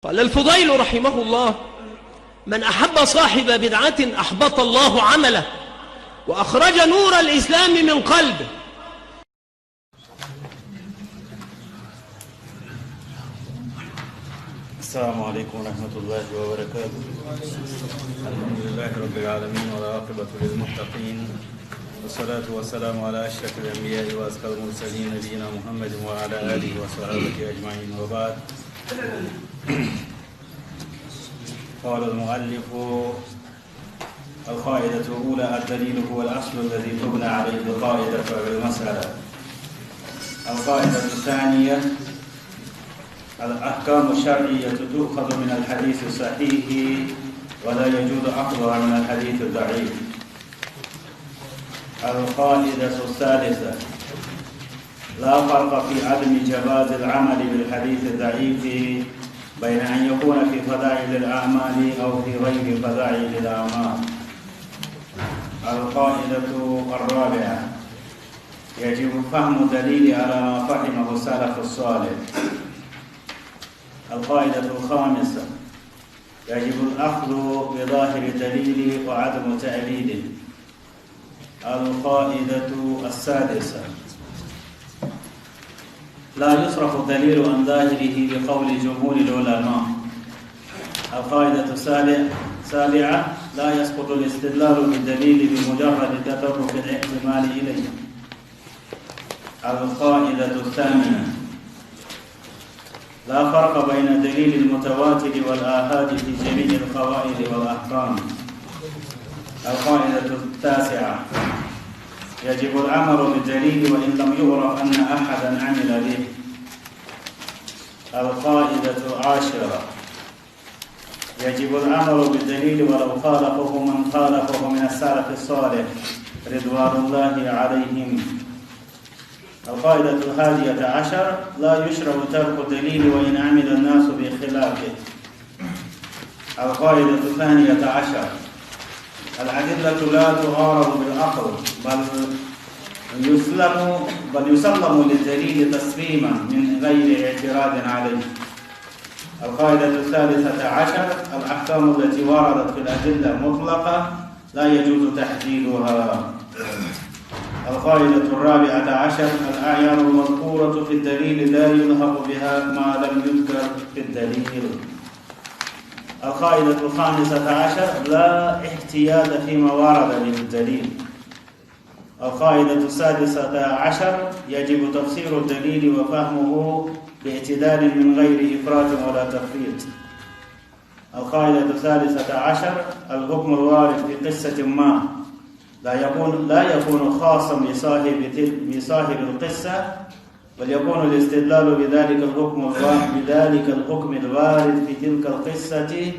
قال الفضيل رحمه الله: من أحب صاحب بدعة أحبط الله عمله وأخرج نور الإسلام من قلبه. السلام عليكم ورحمة الله وبركاته. الحمد لله رب العالمين والعاقبة للمتقين، والصلاة والسلام على أشرف الأنبياء وأزكى المرسلين نبينا محمد وعلى آله وصحبه أجمعين، وبعد. قال المؤلف: القاعدة الأولى: الدليل هو الأصل الذي تبنى عليه القاعدة في المسألة. القاعدة الثانية: الأحكام الشرعية تؤخذ من الحديث الصحيح ولا يجوز أخذها من الحديث الضعيف. القاعدة الثالثة: لا فرق في عدم جواز العمل بالحديث الضعيف بين أن يكون في فضائل الأعمال أو في غير فضائل الأعمال. القاعدة الرابعة: يجب فهم الدليل على ما فهمه السلف الصالح. القاعدة الخامسة: يجب الأخذ بظاهر الدليل وعدم تأليله. القاعدة السادسة: لا يصرف الدليل عن ظاهره بقول جمهور العلماء. القاعدة السابعة: لا يسقط الاستدلال بالدليل بمجرد تطرق الاحتمال إليه. القاعدة الثامنة: لا فرق بين الدليل المتواتر والآحاد في جميع القواعد والأحكام. القاعدة التاسعة: يجب العمل بالدليل وإن لم يعرف أن أحدا عمل به. القاعدة العاشرة: يجب العمل بالدليل ولو خالفه من خالفه من السلف الصالح رضوان الله عليهم. القاعدة الحادية عشر: لا يشرع ترك الدليل وإن عمل الناس بخلافه. القاعدة الثانية عشر: الأدلة لا تعارض بالعقل بل يسلم للدليل تسليما من غير اعتراض عليه. القاعدة الثالثة عشر: الأحكام التي وردت في الأدلة مطلقة لا يجوز تحديدها. القاعدة الرابعة عشر: الأعيان المذكورة في الدليل لا يلحق بها ما لم يذكر في الدليل. القاعدة الخامسة عشر: لا احتياج فيما ورد به الدليل. القاعدة السادسة عشر: يجب تفسير الدليل وفهمه باعتدال من غير إفراط ولا تفريط. القاعدة الثالثة عشر: الحكم الوارد في قصة ما لا يكون خاصا بصاحب القصة، بل يكون الاستدلال بذلك الحكم الوارد في تلك القصة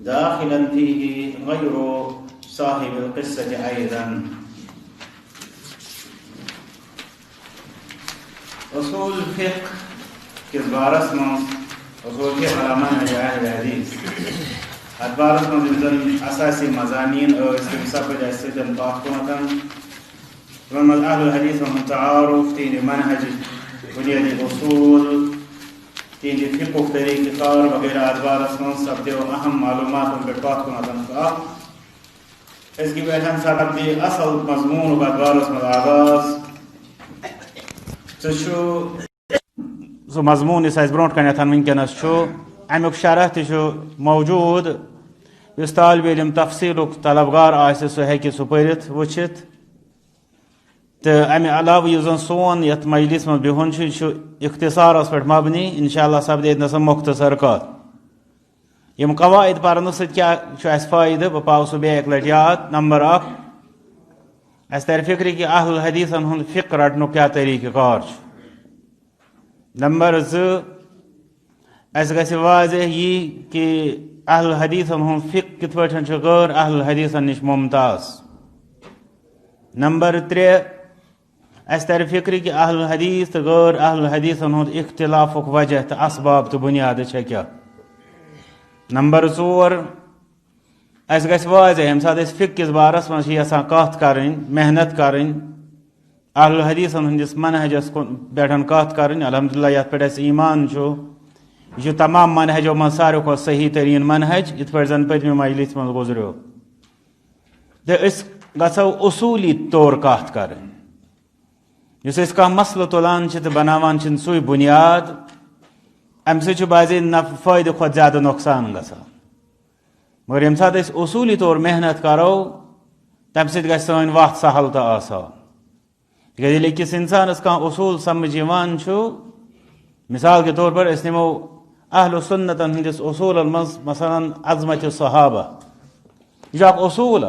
داخلا فيه غير صاحب القصة أيضا. أصول الفقه كذبار اسمه أصول الفقه على منهج أهل الحديث. أدبار اسمه ضمن أساسي مزامين أو استمساك جاستدن باقونة ومن أهل الحديث هم تعارف تين منهج وليد الأصول تين فقه في طريق قار وغير أدبار اسمه سبديو أهم معلومات باقونة فأه إذ كيف سبدي أصل مضمون وأدبار اسمه العباس تشو سو مضمون يسايز برونت كان يتن من كناس شو عمك شرح تشو موجود يستعال بيلم تفصيلك طلبغار آيسي سو هيكي سو بيرت وچت عمي علاوة يوزن سون يت مجلس من بيهون شو اختصار اسفر مبني إن شاء الله سبديت نسم مختصر كات يم قواعد بارنوسد كيا شو اس فايدة بپاوسو بيك لجيات. نمبر 1: استر فكري كي أهل الحديث هن فقر رٹنو کیا طریقہ کار. نمبر 2: اس گژھِ واضح یی کہ اہل الحدیث ہن فقہ کِتھ پٲٹھۍ چھُ غٲر اہل الحدیث نِش ممتاز. نمبر 3: اس تر فکری کہ اہل الحدیث تہٕ غٲر اہل الحدیث ہُنٛد اختلافُک وجہ تہٕ اسباب تہٕ بُنیادٕ چھےٚ کیٛاہ. نمبر 4: اس گژھِ واضح ییٚمہِ ساتہٕ أسۍ فقہ کِس بارس منٛز چھِ یژھان کتھ کرٕنۍ محنت کرٕنۍ اہل الحدیثن ہٕنٛدِس منہجس پٮ۪ٹھ کتھ کرٕنۍ الحمدللہ یتھ پٮ۪ٹھ اسہِ ایمان چھُ یہ تمام منہجوں من ساروی کھت صحیح ترین منہج ات پہ زن پتم مجلس من گزریو اس گژھو اصولی طور کت کر اس مسئلہ تلان تو بناوان سوی بنیاد ام سے بازی فائدہ کھت زیادہ نقصان گژھان مگر یم سات اصولی طور محنت کرو تم سۭتۍ گژھِ سٲنۍ وتھ سہل تو آسان تکیازِ ییٚلہِ أکِس انسانس کانٛہہ اصوٗل سمجھ یِوان چھُ مثال کے طور پر أسۍ نِمو اہل سنتن ہندس اصوٗلن منٛز مثلاً عظمت صحابہ یہِ چھُ اکھ اصوٗل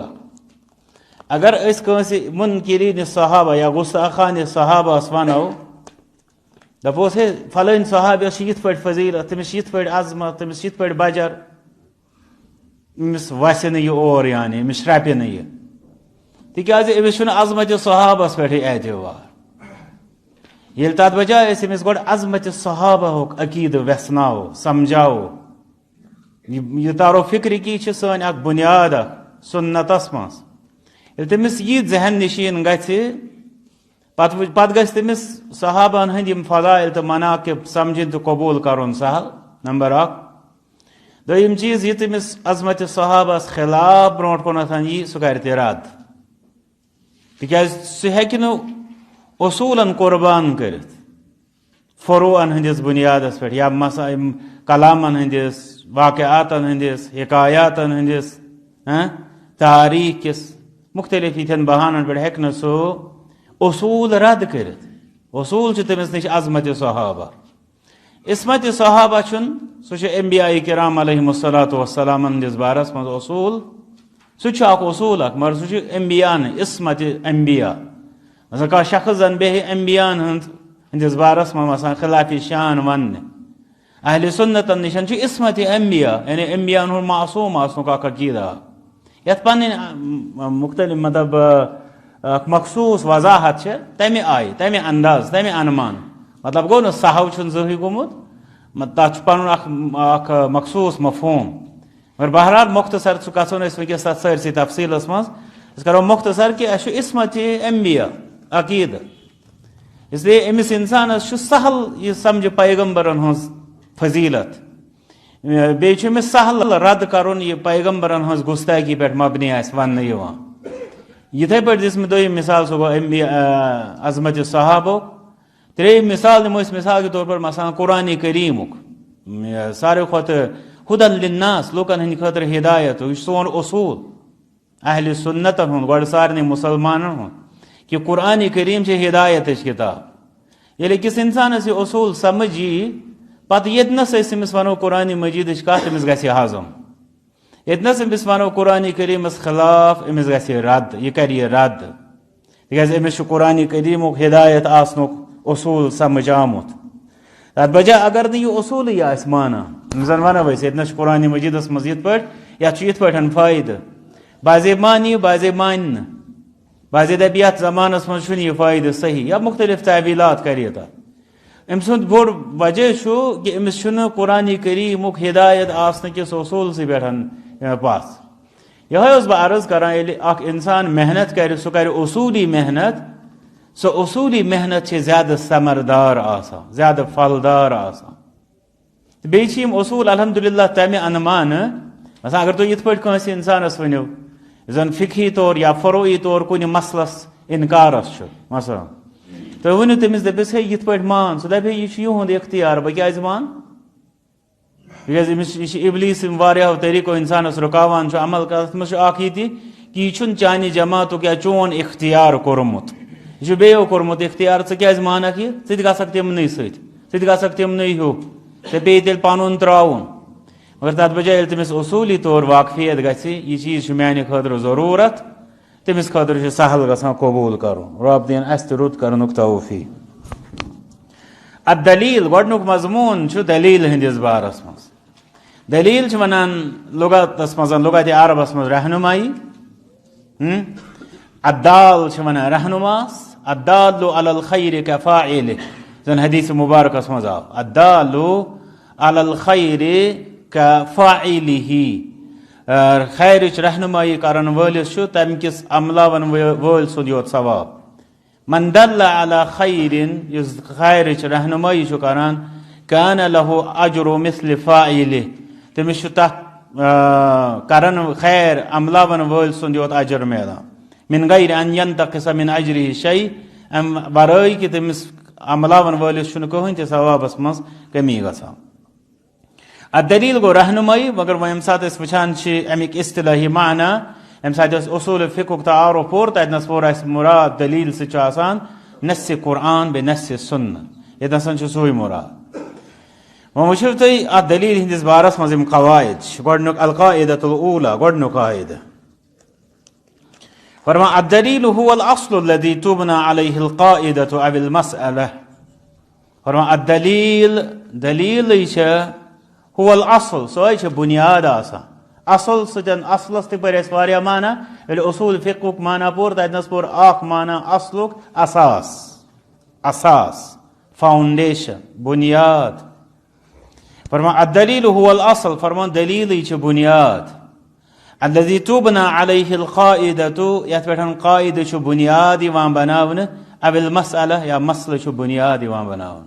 اگر أسۍ کٲنٛسہِ منکرین صحابہ یا گستاخان صحابہ ونو دپوس ہے فلٲنۍ صحابی چھِ یِتھ پٲٹھۍ فضیلت تٔمِس چھِ یِتھ پٲٹھۍ عظمت تٔمِس چھِ یِتھ پٲٹھۍ بجر أمِس وسہِ نہٕ یہِ اور یعنی أمِس شرٛپہِ نہٕ یہِ تِکیازِ أمِس چھُنہٕ عظمت صحابس پٮ۪ٹھٕے اعتبار ییٚلہِ تتھ بجاے أسۍ أمِس گۄڈٕ عظمت صحابہُک عقیٖدٕ ویژھناوو سمجھاوو یہِ تارو فکرِ کی چھِ سٲنۍ اکھ بُنیاد اکھ سنتس منٛز ییٚلہِ تٔمِس یہِ ذہن نشیٖن گژھِ پتہٕ گژھِ تٔمِس صحابہن ہٕنٛدۍ یِم فضائل تہٕ مناقب سمجھِنۍ تہٕ قبوٗل کرُن سہل نمبر اکھ دوٚیِم چیٖز یہِ تٔمِس عظمت صحابس خلاف برونٛٹھ کُنتھ یی سُہ کرِ تہِ رد تِکیازِ سُہ ہیٚکہِ نہٕ اصوٗلن قربان کٔرِتھ فروعن ہٕنٛدِس بُنیادس پٮ۪ٹھ یا کلامن ہٕنٛدِس واقعاتن ہٕنٛدِس حکایاتن ہٕنٛدِس تاریخ کِس مختلف یِتھٮ۪ن بہانن پٮ۪ٹھ ہیٚکہِ نہٕ سُہ اصوٗل رد کٔرِتھ اصوٗل چھُ تٔمِس نِش عظمت صحابہ عصمت صحابہ چھُنہٕ سُہ چھُ انبیاء کرام علیہم الصلاۃ والسلامن ہٕنٛدِس بارس منٛز اصوٗل سُہ چھُ اکھ اصوٗل اکھ مگر سُہ چھُ انبیاء نہٕ عصمت انبیاء مثلاً کانٛہہ شخص زن بیٚہہِ انبیاءن ہٕنٛدِس بارس منٛز مثلاً خلافِ شان وننہِ اہلِ سنتن نِش چھُ عصمت انبیاء یعنی انبیاءن ہُنٛد معصوٗم آسنُک اکھ عقیٖدٕ یتھ پنٕنۍ مختلف مطلب اکھ مخصوٗص وضاحت چھِ تمہِ آیہِ تمہِ انداز تمہِ انمان مطلب گوٚو نہٕ سہو چھُنہٕ زٕہٕنۍ گوٚمُت تتھ چھُ پنُن اکھ مخصوٗص مفہوٗم مگر بہرحال مختصر سُہ گژھو نہٕ أسۍ وٕنکیٚس تتھ سٲرسٕے تفصیٖلس منٛز أسۍ کرو مختصر کہِ اَسہِ چھُ عصمت انبیاء عقیٖدٕ اس لیے أمِس انسانس چھُ سہل یہِ سمجھِ پیغمبرن ہٕنٛز فضیلت بیٚیہِ چھُ أمِس سہل رد کرُن یہِ پیغمبرن ہٕنٛز گُستٲخی پٮ۪ٹھ مبنی آسہِ وننہٕ یِوان یِتھے پٲٹھۍ دِژ مےٚ دوٚیِم مثال سُہ گوٚو عظمت صحابُک ترٛیٚیِم مثال نِمو أسۍ مثال کے طور پر مثلاً قرآنِ کریٖمُک ساروی کھۄتہٕ ہُدن لِلناس لُکن ہٕنٛدِ خٲطرٕ ہدایت یہِ چھُ سون اصوٗل اہلِ سنتن ہُنٛد گۄڈٕ سارنٕے مُسلمانن ہُنٛد کہِ قرآنِ کریٖم چھِ ہدایتٕچ کِتاب ییٚلہِ أکِس انسانس یہِ اصوٗل سمجھ یی پتہٕ ییٚتنس أسۍ أمِس ونو قرآنِ مجیٖدٕچ کتھ أمِس گژھِ ہضم ییٚتنس أمِس ونو قرآنِ کریٖمس خلاف أمِس گژھِ رد یہِ کرِ یہِ رد تِکیازِ أمِس چھُ قرآنِ کریٖمُک ہدایت آسنُک اصوٗل سمجھ آمُت تتھ بجاے اگر نہٕ یہِ اصوٗلٕے آسہِ مانان یِم زن ونو أسۍ ییٚتنس چھُ قرآنِ مجیٖدس منٛز یِتھ پٲٹھۍ یتھ چھُ یِتھ پٲٹھۍ فٲیدٕ بعضے مانہِ یہِ بعضے مانہِ نہٕ بعضے دپہِ یتھ زمانس منٛز چھُنہٕ یہِ فٲیدٕ صحیح یا مختلف تعویٖلات کرِ تتھ أمۍ سُنٛد بوٚڑ وجہ چھُ کہِ أمِس چھُنہٕ قرآنِ کریٖمُک ہدایت آسنہٕ کِس اصوٗلسٕے پٮ۪ٹھ پژھ یِہوے اوسُس بہٕ عرض کران ییٚلہِ اکھ انسان محنت کرِ سُہ کرِ اصوٗلی محنت سۄ اصوٗلی محنت چھِ زیادٕ ثمردار آسان زیادٕ پھلدار آسان تہٕ بیٚیہِ چھِ یِم اصوٗل الحمدُاللہ تمہِ انمانہٕ مثلاً اگر تُہۍ یِتھ پٲٹھۍ کٲنٛسہِ انسانس ؤنِو یُس زن فِقہی طور یا فروعی طور کُنہِ مسلس انکارس چھُ مثلاً تُہۍ ؤنِو تٔمِس دٔپِس ہے یِتھ پٲٹھۍ مان سُہ دپہِ ہے یہِ چھُ یِہُنٛد اختیار بہٕ کیازِ مانہٕ تِکیازِ أمِس یہِ چھِ ابلیٖس واریاہو طریٖقو انسانس رُکاوان چھُ عمل کران تتھ منٛز چھُ اکھ یہِ تہِ کہِ یہِ چھُنہٕ چانہِ جماعتُک یا چون اختیار کوٚرمُت یہِ چھُ بیٚیو کوٚرمُت اختیار ژٕ کیازِ مانکھ یہِ ژٕ تہِ گژھکھ تِمنٕے سۭتۍ ژٕ تہِ گژھکھ تِمنٕے ہیوٗ ژےٚ پیٚیہِ تیٚلہِ پنُن ترٛاوُن مگر تتھ بجاے ییٚلہِ تٔمِس اصوٗلی طور واقفیت گژھِ یہِ چیٖز چھُ میانہِ خٲطرٕ ضروٗرت تٔمِس خٲطرٕ چھُ سہل گژھان قبوٗل کرُن رۄب دِیِن اسہِ تہِ رُت کرنُک توفیٖق الدلیٖل گۄڈنیُک مضموٗن چھُ دلیٖل ہٕنٛدِس بارس منٛز دلیٖل چھِ ونان لُغتس منٛز لُغتِ عربس منٛز رہنُمایی الدال چھِ ونان رہنُماس الدال علی الخیر کفاعلہ زن حدیث مبارکس منٛز آو الدال علی الخیر کفاعلہ خیرٕچ رہنُمایی کرن وٲلِس چھُ تمہِ کِس عملاون وٲلۍ سُنٛد یوت ثواب من دل علی خیرن یُس خیرٕچ رہنُمایی چھُ کران كان له أجر مثل فاعله تمس کرن خیر عملاون ول سند یوت اجر میلان من غیر ان ينتقص من اجره شيء ام ورٲے کہ تمس عملاون وٲلِس چھُنہٕ کٕہٕنۍ تہِ ثوابس منٛز کمی گژھان. الدلیل گوٚو رہنمائی مگر وۄنۍ ییٚمہِ ساتہٕ أسۍ وٕچھان چھِ امیُک اصطلاحی معنی ییٚمہِ ساتہٕ أسۍ اصوٗل فقُک تعارُف پوٚر تتنس پوٚر اَسہِ مُراد دلیٖل سۭتۍ چھُ آسان نصِ قرآن بیٚیہِ نصِ سُنہ ییٚتنس چھُ سُے مُراد. وۄنۍ وٕچھِو تُہۍ اتھ دلیٖل ہٕنٛدِس بارس منٛز یِم قواعد چھِ. گۄڈنیُک القاعدۃ الاوٗلیٰ گۄڈنیُک قاعدٕ فرمان الدلیل هو الاصل الذي تبنى عليه القاعدة او المسألة. فرمان الدلیل دلیٖلٕے چھِ هو الاصل سۄے چھِ بُنیاد آسان. اصل سۭتۍ اصلس تہِ پٔرۍ اَسہِ واریاہ معنی ییٚلہِ اصوٗل فقُک معنی پوٚر تتنس پوٚر اکھ معنی اصلُک اساس اساس فاؤنڈیشن بُنیاد. فرمان الدلیل هو الاصل فرمان دلیٖلٕے چھِ بُنیاد الذي تبنى عليه القاعدة یتھ پٮ۪ٹھ قاعدٕ چھُ بُنیاد یِوان بناونہٕ او المسألة یا مسلہٕ چھُ بُنیاد یِوان بناونہٕ.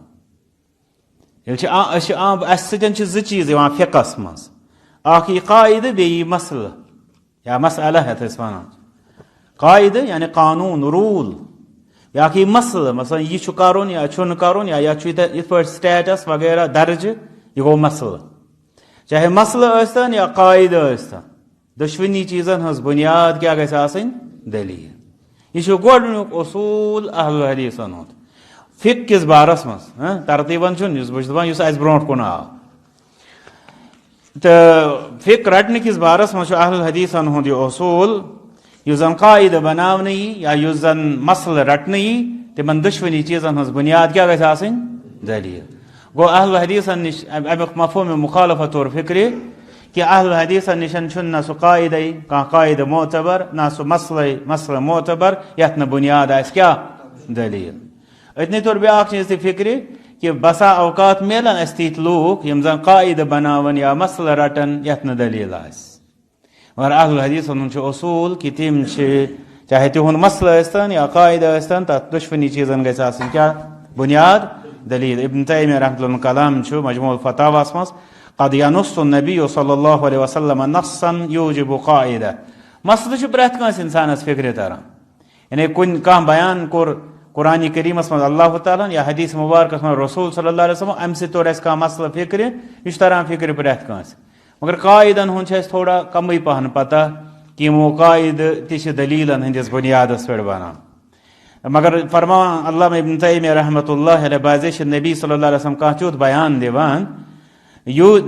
ییٚلہِ چھِ أسۍ چھِ اَسہِ سۭتۍ چھِ زٕ چیٖز یِوان فقس منٛز اکھ یہِ قاعدٕ بیٚیہِ یہِ مسلہٕ یا مسألہ یتھ أسۍ ونان قاعدٕ یعنی قانوٗن روٗل بیاکھ یہِ مسلہٕ مثلاً یہِ چھُ کرُن یا چھُنہٕ کرُن یا یتھ چھُ یِتھ پٲٹھۍ سٹیٹس وغیرہ درجہٕ یہ گوٚو مسلہٕ. چاہے مسلہٕ ٲسۍتن یا قاعدٕ ٲسۍتن دۄشوٕنی چیٖزن ہٕنٛز بُنیاد کیٛاہ گژھِ آسٕنۍ دلیٖل. یہِ چھُ گۄڈنیُک اصوٗل اہل حدیثن ہُنٛد فقہ کِس بارس منٛز ترتیٖبن چھُنہٕ یُس بہٕ چھُس دپان یُس اَسہِ برونٛٹھ کُن آو تہٕ فقہ رٹنہٕ کِس بارس منٛز چھُ اہل حدیثن ہُنٛد یہِ اصوٗل یُس زن قاعدٕ بناونہٕ یی یا یُس زن مسلہٕ رٹنہٕ یی تِمن دۄشوٕنی چیٖزن ہٕنٛز بُنیاد کیٛاہ گژھِ آسٕنۍ دلیٖل. گوٚو اہل حدیثن نِش امیُک مفہوٗم مُخالفت طور فکرِ کہ اہل حدیثن نِشن چھُنہٕ نہ سُہ قاعدے کانٛہہ قاعدٕ معتبر نہ سُہ مسلہٕ معتبر یتھ نہٕ بُنیاد آسہِ کیٛاہ دلیٖل. اتنی طور بیاکھ چیٖز تہِ فکرِ کہ بسا اوقات میلن اسہِ تِتھۍ لوٗکھ یِم زن قاعدٕ بناون یا مسلہٕ رٹن یتھ نہٕ دلیٖل آسہِ. مگر اہل حدیثن ہُنٛد چھُ اصوٗل کہ تِم چھِ چاہے تِہُنٛد مسلہٕ ٲسۍتن یا قاعدٕ ٲسۍتن تتھ دۄشوٕنی چیٖزن گژھِ آسٕنۍ کیٛاہ بُنیاد دلیٖل. ابن تیمیہ رحمۃ اللہ کلام چھُ مجموع الفتاواہس منٛز قد ينص النبي صلی اللہ علیہ وسلم نصا يوجب قاعدة. مسلہٕ چھُ پرٛٮ۪تھ کٲنٛسہِ انسانس فکرِ تران یعنی کانٛہہ بیان کوٚر قرآنِ کریٖمس منٛز اللہ تعالیٰ ہن یا حدیث مبارکس منٛز رسول صلی اللہ علیہ وسلم امہِ سۭتۍ توٚر اسہِ کانٛہہ مسلہٕ فکرِ یہِ چھُ تران فکرِ پرٛٮ۪تھ کٲنٛسہِ. مگر قاعدن ہُنٛد چھُ اسہِ تھوڑا کمٕے پہن پتہ کہ یِمو قاعدٕ تہِ چھِ دلیٖلن ہٕنٛدِس بُنیادس پٮ۪ٹھ بنان. مگر فرمان علامہ ابن تیمیہ رحمۃ اللہ علیہ بعضے چھِ نبی صلی اللہ علیہ وسلم کانٛہہ تیُتھ بیان دِوان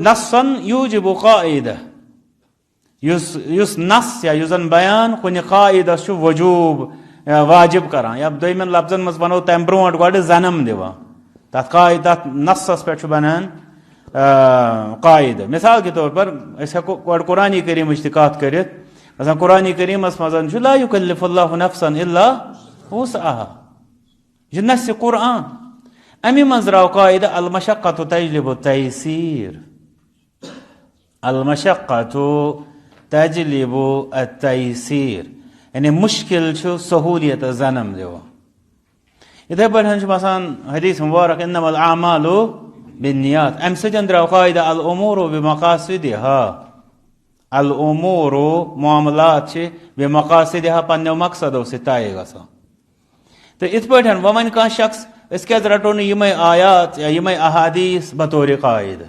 نصن یوجب قاعدہ یُس نص یا یُس زن بیان کُنہِ قاعدس چھُ وجوٗب واجب کران یا دوٚیمٮ۪ن لفظن منٛز ونو تمہِ برونٛٹھ گۄڈٕ زنم دِوان تتھ نصس پٮ۪ٹھ چھُ بنان قاعدٕ. مثال کے طور پر أسۍ ہٮ۪کو گۄڈٕ قرآنِ کریٖمٕچ تہِ کتھ کٔرِتھ مثلاً قرآنِ کریٖمس منٛز چھُ لا یُکلف اللہ نفسا الا وسعها یہِ چھُ نصِ قرآن. امہِ منٛز درٛاو قاعدٕ المشقۃ تجلب التیسیٖر المشقۃ تجلب التیسیٖر یعنی مُشکل چھُ سہوٗلیتس زنم دِوان. یِتھے پٲٹھۍ چھُ باسان حدیث مبارک انما الاعمال بالنیات امہِ سۭتۍ درٛاو قاعدٕ الامور بمقاصدها الامور معاملات چھِ بمقاصدها پننیو مقصدو سۭتۍ طے گژھان. تہٕ یِتھ پٲٹھۍ وۄنۍ وَنہِ کانٛہہ شخص أسۍ کیٛازِ رٹو نہٕ یِمے آیات یا یِمے احادیث بطورِ قاعدٕ.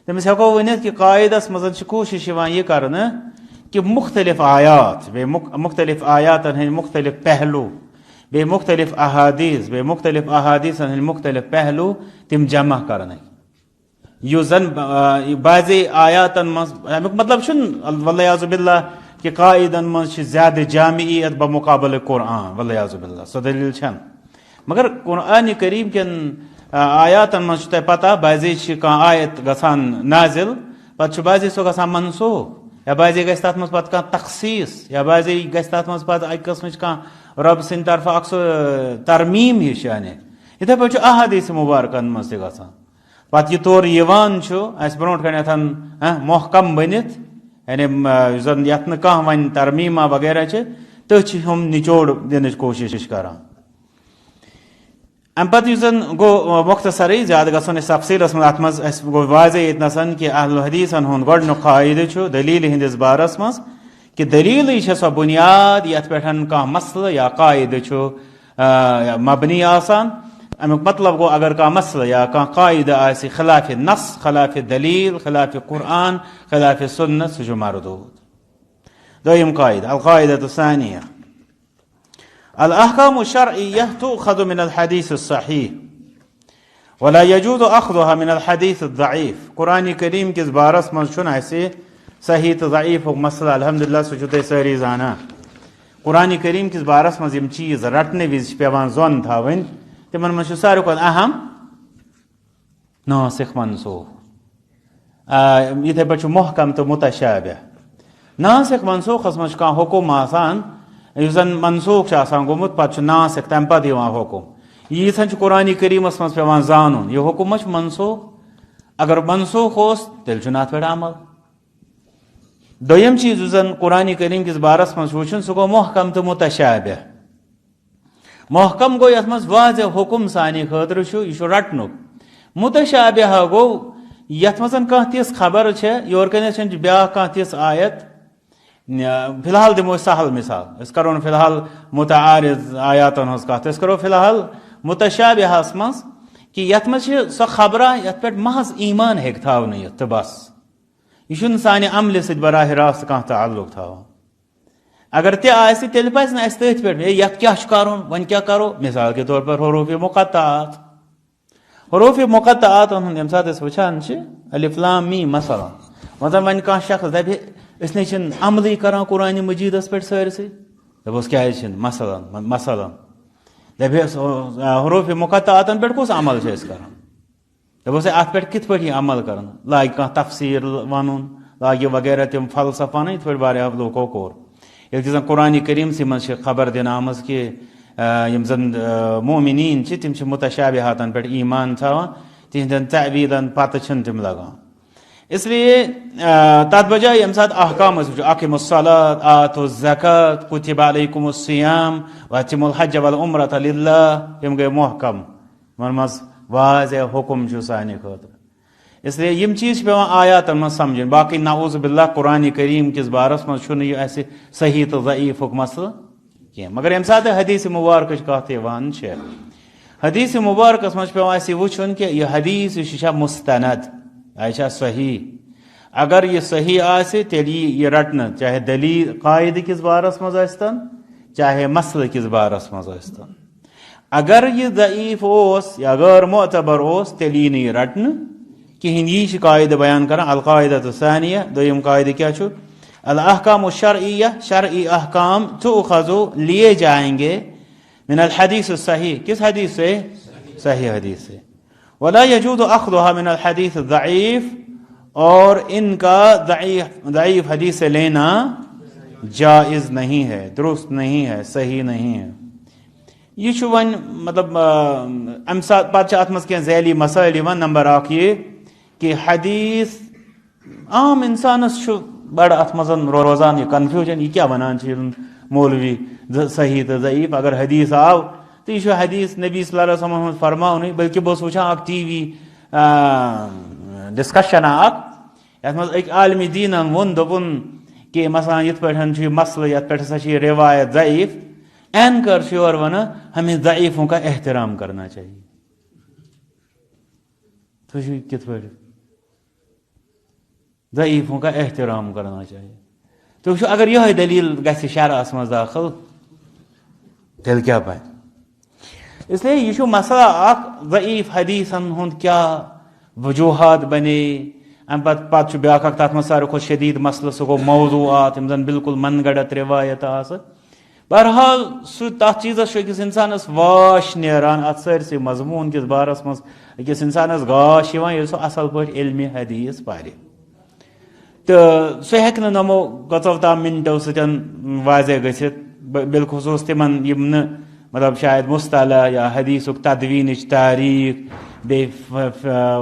تٔمِس ہٮ۪کو ؤنِتھ کہ قاعدس منٛز چھِ کوٗشش یِوان یہِ کرنہٕ کہ مختلف آیات بیٚیہِ مختلف آیاتن ہٕنٛدۍ مختلف پہلوٗ بیٚیہِ مختلف احادیث بیٚیہِ مختلف احادیثن ہٕنٛدۍ مختلف پہلوٗ تِم جمع کرنٕکۍ. یُس زن بعضے آیاتن منٛز امیُک مطلب چھُنہٕ والعیاذ باللہ کہ قاعدن منٛز چھِ زیادٕ جامعیت بمقابلہٕ قرآن والعیاذ باللہ سۄ دلیٖل چھنہٕ. مگر قرآنِ کریٖم کٮ۪ن آیاتن منٛز چھُ تۄہہِ پتہ بعضے چھِ کانٛہہ آیت گژھان نازِل پتہٕ چھُ بعضے سُہ گژھان منسوخ یا بعضے گژھِ تتھ منٛز پتہٕ کانٛہہ تخصیٖص یا بعضے گژھِ تتھ منٛز پتہٕ اکہِ قٕسمٕچ کانٛہہ رۄبہٕ سٕنٛدِ طرفہٕ اکھ سُہ ترمیٖم ہِش یعنی. یِتھے پٲٹھۍ چھُ احادیث مبارکن منٛز تہِ گژھان پتہٕ یہِ تورٕ یِوان چھُ اسہِ برونٛٹھ کنٮ۪تھ محکم بٔنِتھ یعنی یُس زن یتھ نہٕ کانٛہہ وۄنۍ ترمیٖما وغیرہ چھِ تٔتھۍ چھِ ہُم نِچوڑ دِنٕچ کوٗشش کران. ام پتہ یُس زن گو مختصرے زیادہ گژھو نہٕ تفصیلس منٛز اتھ منٛز اسہِ گوٚو واضح ییٚتنَسن کہ اہل حدیثن ہُنٛد گۄڈنیُک قاعدٕ چھُ دلیٖل ہٕنٛدِس بارس منٛز کہ دلیٖلٕے چھےٚ سۄ بُنیاد یتھ پٮ۪ٹھ کانٛہہ مسلہٕ یا قاعدٕ چھُ مبنی آسان. امیُک مطلب گوٚو اگر کانٛہہ مسلہٕ یا کانٛہہ قاعدٕ آسہِ خلاف نص خلاف دلیٖل خلاف قرآن خلاف سنت سُہ چھُ مردود. دوٚیِم قاعدٕ القاعدة الثانية الأحكام الشرعية تؤخذ من الحديث الصحيح ولا يجوز أخذها من الحديث الضعيف. قرآن کریم کس بارس منٛز چھُنہٕ اَسہِ صحیح تہٕ ضعیٖفُک مسلہٕ الحمدللہ سُہ چھُو تُہۍ سٲری زانان. قرآن کریم کس بارس منٛز یِم چیٖز رٹنہٕ وِزِ چھِ پیٚوان زۄن تھاوٕنۍ تِمن منٛز چھُ ساروی کھۄتہٕ اہم ناسخ منسوخ. یِتھے پٲٹھۍ چھُ محکم تہٕ متشابہ. ناسخ منسوخس منٛز چھُ کانٛہہ حکم آسان یُس زن منسوخ چھُ آسان گوٚمُت پتہٕ چھُ ناسخ تمہِ پتہٕ یِوان حکم. ییٖژہن چھُ قرآن کریٖمس منٛز پیٚوان زانُن یہِ حکم ما چھُ منسوخ. اگر منسوخ اوس تیٚلہِ چھُنہٕ اتھ پٮ۪ٹھ عمل. دوٚیِم چیٖز یُس زن قرآن کریم کِس بارس منٛز چھُ وٕچھُن سُہ گوٚو محکم تہٕ متشابہ. محکم گوٚو یتھ منٛز واضح حکم سانہِ خٲطرٕ چھُ یہِ چھُ رٹنُک. متشابہ گوٚو یتھ منٛز کانٛہہ تِژھ خبر چھےٚ یورٕ کنٮ۪تھ چھِ بیٛاکھ کانٛہہ تِژھ آیت. فی الحال دِمو أسۍ سہل مثال أسۍ کرو نہٕ فی الحال متعارض آیاتن ہٕنٛز کتھ أسۍ کرو فی الحال متشابہس منٛز کہ یتھ منٛز چھِ سۄ خبرا یتھ پٮ۪ٹھ محض ایمان ہیٚکہِ تھاونہٕ یِتھ تہٕ بس. یہِ چھُنہٕ سانہِ عملہِ سۭتۍ براہ راست کانٛہہ تعلق تھاوان. اگر تہِ آسہِ تیٚلہِ پزِ نہٕ اَسہِ تٔتھۍ پٮ۪ٹھ یتھ کیٛاہ چھُ کرُن وۄنۍ کیٛاہ کرو. مثال کے طور پر حروف مقطعات. حروف مقطعاتن ہُنٛد ییٚمہِ ساتہٕ أسۍ وٕچھان چھِ الف لام میم مثلاً مطلب وۄنۍ کانٛہہ شخص دپہِ أسۍ نَے چھِنہٕ عملٕے کران قرآنِ مجیٖدس پٮ۪ٹھ سٲرسٕے. دپوس کیٛازِ چھِنہٕ مثلاً دپیس حروف مقطعاتن پٮ۪ٹھ کُس عمل چھِ أسۍ کران. دپوس اتھ پٮ۪ٹھ کِتھ پٲٹھۍ یی عمل کرنہٕ. لاگہِ کانٛہہ تفسیٖر ونُن لاگہِ وغیرہ تِم فلسفہٕ ونٕنۍ یِتھ پٲٹھۍ واریاہو لوٗکو کوٚر. ییٚلہِ کہِ زن قرآنِ کریٖمسٕے منٛز چھِ خبر دِنہٕ آمٕژ کہِ یِم زن مومنیٖن چھِ تِم چھِ متشابہاتن پٮ۪ٹھ ایمان تھاوان تِہنٛدٮ۪ن تعویٖلن پتہٕ چھِنہٕ تِم لگان. اس لیے تتھ بجایے ییٚمہِ ساتہٕ احکام أسۍ وٕچھو اقیموا الصلاۃ آتوا الزکات کُتِبَ علیکم الصیام واتموا الحج والعمرۃ للہ. یِم گٔے محکم یِمن منٛز واضح حکم چھُ سانہِ خٲطرٕ. اس لیے یِم چیٖز چھِ پیٚوان آیاتن منٛز سمجھٕنۍ. باقٕے نعوذ باللہ قرآن کریم کِس بارس منٛز چھُنہٕ یہِ اَسہِ صحیح تہٕ ضعیٖفُک مسلہٕ کینٛہہ. مگر ییٚمہِ ساتہٕ حدیث مبارکٕچ کتھ یِوان چھےٚ حدیث مبارکس منٛز چھُ پیٚوان اَسہِ یہِ وٕچھُن کہِ یہِ حدیث یُس یہِ چھا مستند یہِ چھا صحیح. اگر یہِ صحیح آسہِ تیٚلہِ یی یہِ رٹنہٕ چاہے دلیٖل قاعدٕ کِس بارس منٛز ٲسۍتن چاہے مسلہٕ کِس بارس منٛز ٲسۍتن. اگر یہِ ضعیٖف اوس یا غٲر معتبر اوس تیٚلہِ یی نہٕ یہِ رٹنہٕ کِہینۍ. یی چھِ قاعدٕ بیان کران القاعدة الثانية. دوٚیِم قاعدٕ کیٛاہ چھُ الاحکام الشرعیہ شرعی احکام تؤخذ لیے جائیں گے من الحدیث الصحیح. کس حدیث سے؟ صحیح حدیث سے. ولا يجوز اخذها من الحدیث الضعیف اور ان کا ضعیف حدیث سے لینا جائز نہیں ہے درست نہیں ہے صحیح نہیں ہے. یہ چھُ وۄنۍ مطلب امہِ ساتہٕ پتہٕ چھِ اتھ منٛز کینٛہہ ذیلی مسٲیل یِوان. نمبر اکھ یہِ کہ حدیث عام انسانس چھُ بڑٕ اتھ منٛز روزان یہِ کنفیوٗجن یہِ کیٛاہ ونان چھِ مولوی صحیح تہٕ ضعیٖف. اگر حدیث آو تہٕ یہِ چھُ حدیث نبی صلی اللہ علیہ وسلم ہُنٛد فرماونٕے. بلکہِ بہٕ اوسُس وٕچھان اکھ ٹی وی ڈسکشنا اکھ یتھ منٛز أکۍ عالمِ دیٖنن ووٚن دوٚپُن کہ مثلاً یِتھ پٲٹھۍ چھُ یہِ مسلہٕ یتھ پٮ۪ٹھ ہسا چھِ یہِ روایت ضعیٖف. اینکر چھُ یورٕ ونان ہمیں ضعیٖفوں کا احترام کرنا چاہیے. تُہۍ چھِو کِتھ پٲٹھۍ ضعیٖفوں کا احترام کرنا چاہیے. تُہۍ وٕچھِو اگر یِہوے دلیٖل گژھِ شرعس منٛز داخل تیٚلہِ کیٛاہ بنہِ. اس لیے یہِ چھُ مسئلہ اکھ ضعیٖف حدیثن ہُنٛد کیٛاہ وجوہات بنے. امہِ پتہٕ چھُ بیٛاکھ اکھ تتھ منٛز ساروی کھۄتہٕ شدیٖد مسلہٕ سُہ گوٚو موضوٗعات یِم زن بالکل من گڑت روایت آسہٕ. بہرحال سُہ تتھ چیٖزس چھُ أکِس انسانس واش نیران اتھ سٲرسٕے مضموٗن کِس بارس منٛز أکِس انسانس گاش یِوان ییٚلہِ سُہ اصل پٲٹھۍ علمِ حدیث پرِ. تہٕ سُہ ہیٚکہِ نہٕ نۄمو کٔژو تام منٹو سۭتۍ واضح گٔژھِتھ بالخصوٗص تِمن یِم نہٕ مطلب شاید مصطلح یا حدیثُک تدویٖنٕچ تاریٖخ بیٚیہِ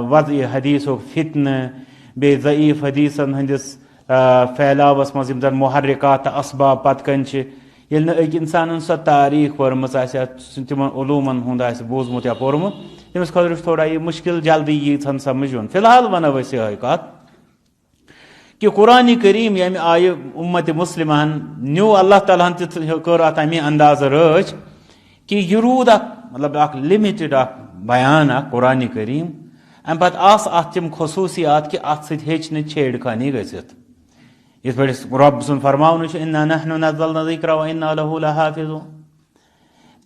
وضعِ حدیثُک فتنہٕ بیٚیہِ ضعیٖف حدیثن ہٕنٛدِس پھیلاوس منٛز یِم زن محرکات تہٕ اسباب پتہٕ کَنۍ چھِ یل نہ اک انسان سو تاریخ پرمژ آسہِ تمن علومن ہُنٛد آسہِ بوٗزمُت یا پوٚرمُت تٔمِس خٲطرٕ چھُ تھوڑا یہ مشکل جلدی ییٖژہن سمجھ یُن فی الحال ونو أسۍ یِہے کتھ کہ قرآن کریم ییٚمہِ آیہِ اُمت مسلمہن نیوٗ اللہ تعالیٰ ہن تہِ کٔر اتھ امی اندازٕ رٲچھ کہ یہ روٗد اکھ مطلب اکھ لِمِٹِڈ اکھ بیان اکھ قرآن کریم امہِ پتہٕ آسہٕ اتھ تِم خصوٗصیات کہ اتھ سۭتۍ ہیٚچ نہٕ چھیڑ خانی گٔژھِتھ یِتھ پٲٹھۍ رۄب سُنٛد فرماوُن چھُ اِنا نحنُ نزلنا الذِکر وإنا لہُ لحافظون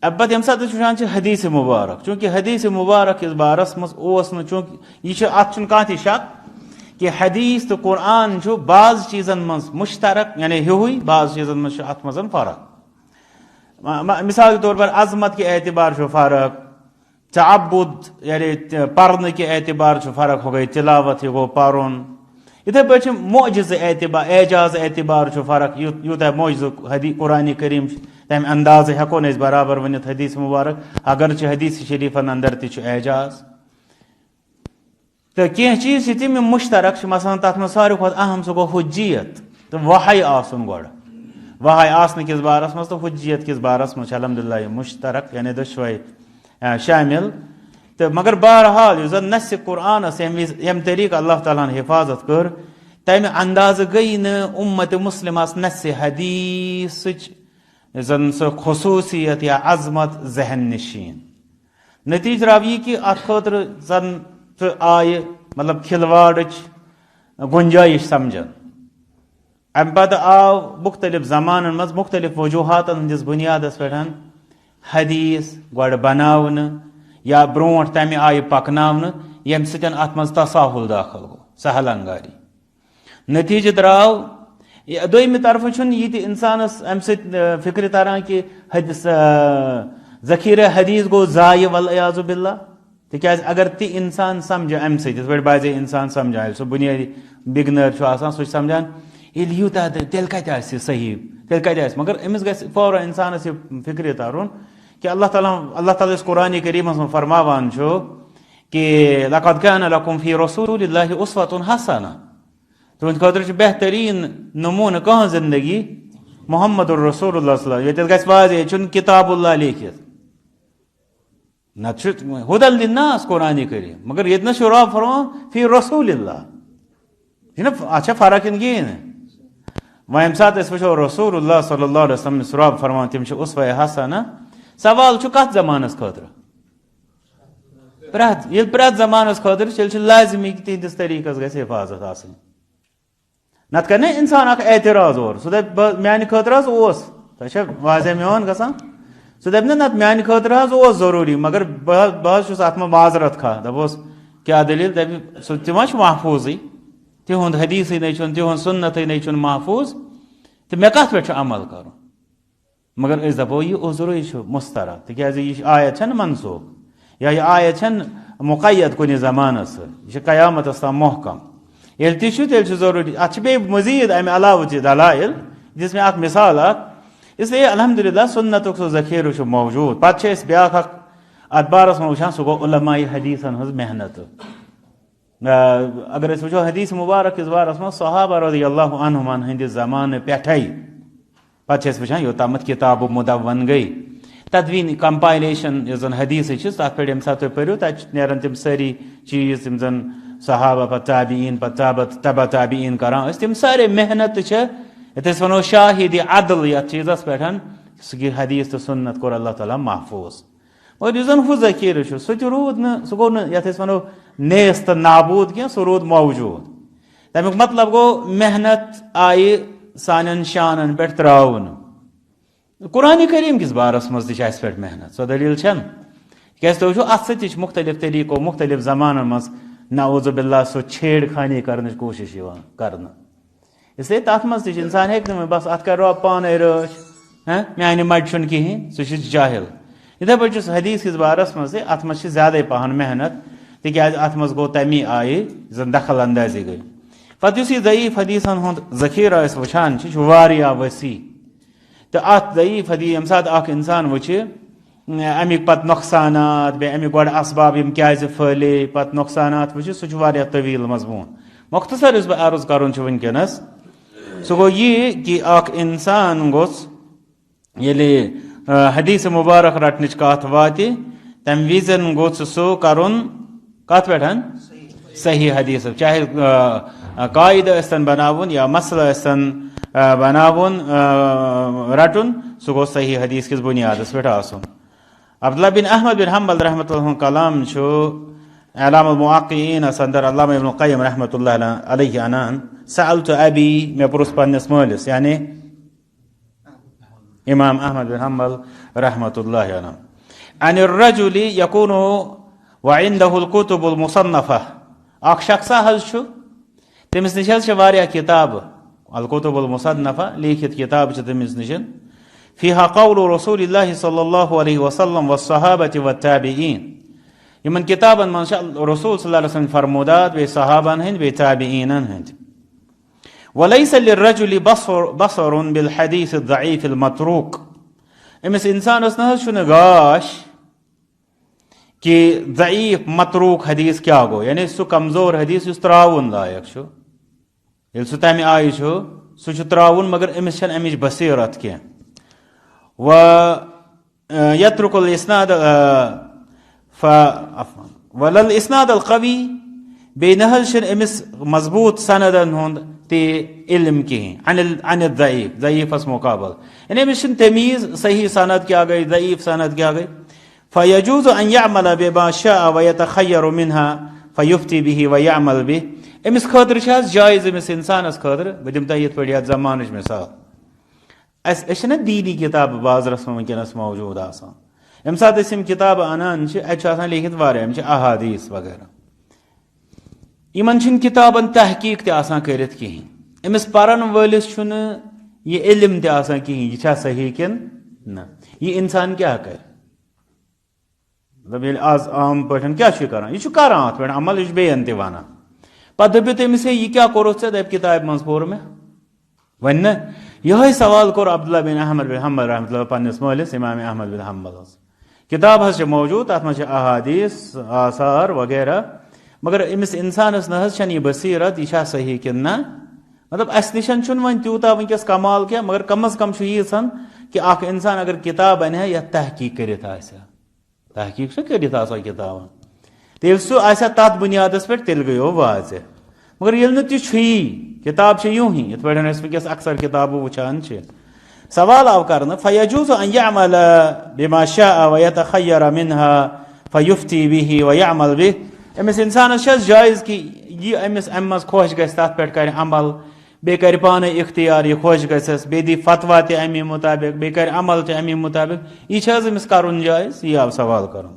اب پتہٕ ییٚمہِ ساتہٕ أسۍ وٕچھان چھِ حدیث مبارک چوٗنٛکہِ حدیث مبارک کِس بارس منٛز اوس نہٕ چوٗنٛکہِ یہِ چھُ اتھ چھُنہٕ کانٛہہ تہِ شک کہ حدیث تہٕ قرآن چھُ بعض چیٖزن منٛز مشترک یعنی ہیُوُے بعض چیٖزن منٛز چھُ اتھ منٛز فرق مثال کے طور پر عظمت کے اعتبار چھُ فرق تعبد یعنی پرنہٕ کہِ اعتبار چھُ فرق ہُہ گٔے تلاوت یہِ گوٚو پرُن یِتھے پٲٹھۍ چھُ معجزٕ اعتبار اعجاز اعتبار چھُ فرق یوٗتاہ معجزٕ قرآن کریم چھُ تمہِ اندازٕ ہٮ۪کو نہٕ أسۍ برابر ؤنِتھ حدیث مبارک اگرچہِ حدیث شریفن اندر تہِ چھُ اعجاز تہٕ کینٛہہ چیٖز چھِ تِم یِم مشترک چھِ مثلاً تتھ منٛز ساروی کھۄتہٕ اہم سُہ گوٚو حجیت تہٕ وحی آسُن گۄڈٕ وحی آسنہٕ کِس بارس منٛز تہٕ حجیت کِس بارس منٛز چھِ الحمدللہ یہِ مشترک یعنی دۄشوے شامل تہٕ مگر بہرحال یُس زن نسِ قرآنس ییٚمہِ طریٖقہٕ اللہ تعالیٰ ہن حفاظت کٔر تمہِ اندازٕ گٔیی نہٕ اُمت مسلمس نسِ حدیثٕچ یُس زن سۄ خصوٗصیت یا عظمت ذہن نشیٖن نتیٖجہٕ درٛاو یہِ کہِ اتھ خٲطرٕ زن سُہ آیہِ مطلب کھلواڑٕچ گُنجٲیش سمجھن امہِ پتہٕ آو مختلف زمانن منٛز مختلف وجوٗہاتن ہٕنٛدِس بُنیادس پٮ۪ٹھ حدیث گۄڈٕ بناونہٕ یا برونٛٹھ تمہِ آیہِ پکناونہٕ ییٚمہِ سۭتۍ اتھ منٛز تساہُل داخل گوٚو سہل انگاری نتیٖجہٕ درٛاو دوٚیمہِ طرفہٕ چھُنہٕ یہِ تہِ انسانس امہِ سۭتۍ فکرِ تران کہ حدیث ذخیرہ حدیث گوٚو ضایہِ والعیاذ باللہ تِکیٛازِ اگر تہِ انسان سمجھِ امہِ سۭتۍ یِتھ پٲٹھۍ باسے انسان سمجھان ییٚلہِ سُہ بُنیٲدی بگنر چھُ آسان سُہ چھُ سمجھان ییٚلہِ یوٗتاہ تیٚلہِ کتہِ آسہِ یہِ صحیح تیٚلہِ کتہِ آسہِ مگر أمِس گژھِ فوراً انسانس یہِ فکرِ ترُن کہ اللہ تعالیٰ یُس قرآن کریٖمس منٛز فرماوان چھُ کہ لقد كان لكم في رسول الله اسوة حسنة تُہنٛدِ خٲطرٕ چھُ بہتریٖن نموٗنہٕ کانٛہہ زندگی محمد الرسول اللہ صلی اللہ علیہ وسلم ییٚتٮ۪تھ گژھِ واضح ییٚتہِ چھُنہٕ کتاب اللہ لیکھِتھ نتہٕ چھُ ہُدل لِلناس قرآن کریم مگر ییٚتہِ نہ چھُ رب فرمان فی رسول اللہ چھُنہ اتھ چھا فرق کِنہٕ کِہیٖنۍ نہٕ وۄنۍ ییٚمہِ ساتہٕ أسۍ وٕچھو رسول اللہ صلی اللہ علیہ وسلم یُس رب فرمان تِم چھِ اسوہ حسنہ سوال چھُ کتھ زمانس خٲطرٕ ییٚلہِ پرٛٮ۪تھ زمانس خٲطرٕ چھِ تیٚلہِ چھُ لازمی کہ تِہنٛدِس طریٖقس گژھِ حفاظت آسٕنۍ نتہٕ کرِ نا انسان اکھ اعتراض اورٕ سُہ دپہِ میانہِ خٲطرٕ حظ اوس تۄہہِ چھا واضح میون گژھان سُہ دپہِ نہ نتہٕ میانہِ خٲطرٕ حظ اوس ضروٗری مگر بہٕ حظ چھُس اتھ منٛز معذرت خواہ دپوس کیٛاہ دٔلیٖل دپہِ سُہ تہِ ما چھُ محفوٗظٕے تِہُنٛد حدیثٕے نَے چھُنہٕ تِہُنٛد سُنتٕے نَے چھُنہٕ محفوٗظ تہٕ مےٚ کتھ پٮ۪ٹھ چھُ عمل کرُن مگر أسۍ دپو یہِ عذرٕے چھُ مسترد تِکیٛازِ یہِ آیت چھنہٕ منسوخ یا یہِ آیت چھنہٕ مُقید کُنہِ زمانس سۭتۍ یہِ چھِ قیامتس تام محکم ییٚلہِ تہِ چھُ تیٚلہِ چھُ ضروٗری اتھ چھِ بیٚیہِ مٔزیٖد امہِ علاوٕ تہِ دلایل دِژ مےٚ اتھ مثال اکھ اسلیے الحمدللہ سُنتُک سُہ ذخیرٕ چھُ موجوٗد پتہٕ چھِ أسۍ بیاکھ اکھ اتھ بارس منٛز وٕچھان سُہ گوٚو علماء حدیثن ہٕنٛز محنت اگر أسۍ وٕچھو حدیث مبارک کِس بارس منٛز صحابہ رضی اللہ عنہُمن ہٕنٛدِ زمانہٕ پٮ۪ٹھے پتہٕ چھِ أسۍ وٕچھان یوٚتامتھ کِتابہٕ مُدون گٔے تدویٖن کمپایلیشن یۄس زن حدیثٕچ چھِ تتھ پٮ۪ٹھ ییٚمہِ ساتہٕ تُہۍ پٔرِو تتہِ نیرن تِم سٲری چیٖز یِم زن صحابہ پتہٕ تابعیٖن پتہٕ تبع تابعیٖن کران ٲسۍ تِم سارے محنت تہِ چھِ یتھ أسۍ ونو شاہد عدل یتھ چیٖزس پٮ۪ٹھ سُہ حدیث تہٕ سُنت کوٚر اللہ تعالیٰ محفوٗظ اور یُس زن ہُہ ذخیرٕ چھُ سُہ تہِ روٗد نہٕ سُہ گوٚو نہٕ یتھ أسۍ ونو نیس تہٕ نابوٗد کینٛہہ سُہ روٗد موجوٗد تمیُک مطلب گوٚو محنت آیہِ سانٮ۪ن شانن پٮ۪ٹھ ترٛاونہٕ قرآن کریم کِس بارس منٛز تہِ چھِ اسہِ پٮ۪ٹھ محنت سۄ دٔلیٖل چھنہٕ تِکیٛازِ تُہۍ وٕچھو اتھ سۭتۍ تہِ چھِ مختلف طریٖقو مختلف زمانن منٛز نعوذ باللہ سُہ چھیڑ خانی کرنٕچ کوٗشش یِوان کرنہٕ اسلیے تتھ منٛز تہِ چھِ انسان ہیٚکہِ نہٕ بس اتھ کرِ رۄب پانے رٲچھ میانہِ مجہِ چھُنہٕ کِہینۍ سُہ چھُ جاہل یِتھے پٲٹھۍ چھُس حدیث کِس بارس منٛز تہِ اتھ منٛز چھِ زیادے پہن محنت تِکیٛازِ اتھ منٛز گوٚو تمی آیہِ زن دخل اندٲزی گٔے پتہٕ یُس یہِ ضعیٖف حدیثن ہُنٛد ذخیرٕ أسۍ وٕچھان چھِ یہِ چھُ واریاہ وسیع تہٕ اتھ ضعیٖف حدیث ییٚمہِ ساتہٕ اکھ انسان وٕچھِ امیِکۍ پتہٕ نۄقصانات بیٚیہِ امیِکۍ گۄڈٕ اسباب یِم کیازِ پھٔہلے پتہٕ نۄقصانات وٕچھِ سُہ چھُ واریاہ طویٖل مضموٗن مۄختصر یُس بہٕ عرض کرُن چھُ ؤنکیٚنس سُہ گوٚو یہِ کہِ اکھ انسان گوٚژھ ییٚلہِ حدیث مبارک رٹنٕچ کتھ واتہِ تمہِ وِزن گوٚژھ سُہ کرُن کتھ پٮ۪ٹھ صحیح حدیث چاہے قاعدٕ ٲسۍتن بناوُن یا مسلہٕ ٲسۍتن بناوُن رٹُن سُہ گوٚژھ صحیح حدیث کِس بُنیادس پٮ۪ٹھ آسُن. عبداللہ بن احمد بن حنبل رحمۃ اللہ کلام چھُ اعلام الموقعینس اندر علامہ ابن القیم رحمۃ اللہ علیہ انان سألت ابی مےٚ پرُژھ پننس مٲلِس یعنی امام احمد بن حنبل رحمۃ اللہ علیہ عن الرجل یکون وعنده الکتب المصنفہ اکھ شخصا حظ چھُ تٔمِس نِش حظ چھِ واریاہ کِتابہٕ الکتب المصنفہ لیٖکھِتھ کِتاب چھِ تٔمِس نِش فیہا قول رسول اللہ صلی اللہ علیہ وسلم والصحابہ والتابعین یمن کتابن منٛز چھِ رسول صلی اللہ علیہ وسلم فرمودات بیٚیہِ صحابن ہٕنٛدۍ بیٚیہِ تابعیٖنن ہٕنٛدۍ. وليس للرجل بصر بالحديث الضعيف المتروك أمس إنسانس نہ چھُنہٕ گاش کہ ضعیف متروک حدیث کیا گو یعنی سُہ کمزور حدیث یُس تراوُن لایق چھُ ییٚلہِ سُہ تمہِ آیہِ چھُ سُہ چھُ تراوُن مگر أمِس چھنہٕ امِچ بصیرت کینٛہہ. ويترك الاسناد وللاسناد القوي بیٚیہِ نہ حظ چھُنہٕ أمِس مضبوٗط سندن ہُنٛد تہِ علم کِہیٖنۍ عن الضعیف ضعیفس مقابل یعنی أمِس چھُنہٕ تمیٖز صحیح سند کیٛاہ گٔے ضعیف سند کیٛاہ گٔے. فيجوز ان يعمل بما شاء ويتخير منها فيفتي به ويعمل به أمِس خٲطرٕ چھِ حظ جایز أمِس اِنسانس خٲطرٕ بہٕ دِمہٕ تۄہہِ یِتھ پٲٹھۍ یتھ زمانٕچ مثال أسۍ چھِنہ دیٖنی کِتابہٕ بازرس منٛز وٕنکیٚنس موجوٗد آسان ییٚمہِ ساتہٕ أسۍ یِم کِتابہٕ اَنان چھِ اَتہِ چھُ آسان لیکھِتھ واریاہ یِم چھِ احادیٖث وغیرہ یِمن چھِنہٕ کِتابن تحقیٖق تہِ آسان کٔرِتھ کِہیٖنۍ أمِس پرن وٲلِس چھُنہٕ یہِ علم تہِ آسان کِہیٖنۍ یہِ چھا صحیح کِنہٕ نہ یہِ اِنسان کیٛاہ کرِ مطلب ییٚلہِ آز عام پٲٹھۍ کیٛاہ چھُ یہِ کران یہِ چھُ کران اتھ پٮ۪ٹھ عمل یہِ چھُ بیٚین تہِ ونان پتہٕ دٔپِو تٔمِس ہے یہِ کیٛاہ کوٚرُتھ ژےٚ دپہِ کِتابہِ منٛز پوٚر مےٚ وۄنۍ نہ یِہوے سوال کوٚر عبداللہ بن احمد بن حنبل رحمۃ اللہ پننس مٲلِس امام احمد بن حنبلس کِتاب حظ چھِ موجوٗد تتھ منٛز چھِ احادیث آثار وغیرہ مگر أمِس انسانس نہ حظ چھنہٕ یہِ بصیرت یہِ چھا صحیح کِنہٕ نہ مطلب اسہِ نِش چھُنہٕ وۄنۍ تیوٗتاہ وٕنکیٚس کمال کینٛہہ مگر کم از کم چھُ ییٖژھن کہِ اکھ انسان اگر کِتاب انہِ ہا یتھ تحقیٖق کٔرِتھ آسہِ ہا تحقیٖق چھُ کٔرِتھ آسان کِتابن تیٚلہِ سُہ آسہِ ہا تتھ بُنیادس پٮ۪ٹھ تیٚلہِ گٔیو واضح مگر ییٚلہِ نہٕ تہِ چھُیی کِتاب چھِ یوٗہی یِتھ پٲٹھۍ أسۍ وٕنکیٚس اکثر کِتابہٕ وٕچھان چھِ سوال آو کرنہٕ فیجوز ان یعمل بما شاء ویتخیر منها فیفتی به ویعمل به أمِس انسانس چھِ حظ جایز کہِ یہِ أمِس امہِ منٛز خۄش گژھِ تتھ پٮ۪ٹھ کرِ عمل بیٚیہِ کرِ پانے اختیار یہِ خۄش گژھٮ۪س بیٚیہِ دی فتوا تہِ امی مُطابق بیٚیہِ کرِ عمل تہِ امی مُطابق یہِ چھِ حظ أمِس کرُن جایز یہِ آو سوال کرُن.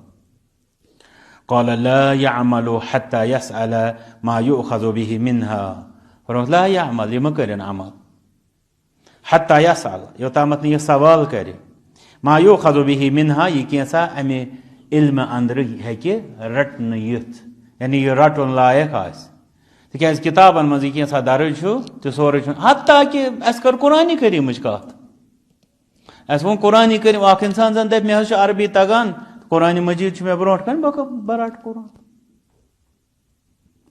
قال لا يعمل حتى يسأل ما يؤخذ به منها فرموت لا يعمل یہِ مہ کٔرِنۍ عمل حتى يسأل یوتامتھ نہٕ یہِ سوال کرِ ما يؤخذ به منها یہِ کینٛژھا امہِ علمہٕ اندرٕ ہیٚکہِ رٹنہٕ یِتھ یعنی یہِ رٹُن لایق آسہِ تِکیٛازِ کِتابن منٛز یہِ کینٛژھا درٕج چھُ تہِ سورُے چھُنہٕ حتیٰ کہِ اَسہِ کٔر قرآنِ کریٖمٕچ کتھ اَسہِ ووٚن قرآنِ کریٖم اکھ انسان زن دپہِ مےٚ حظ چھُ عربی تگان قرآنِ مجیٖد چھُ مےٚ برونٛٹھ کَنہِ بہٕ رٹہٕ قرآن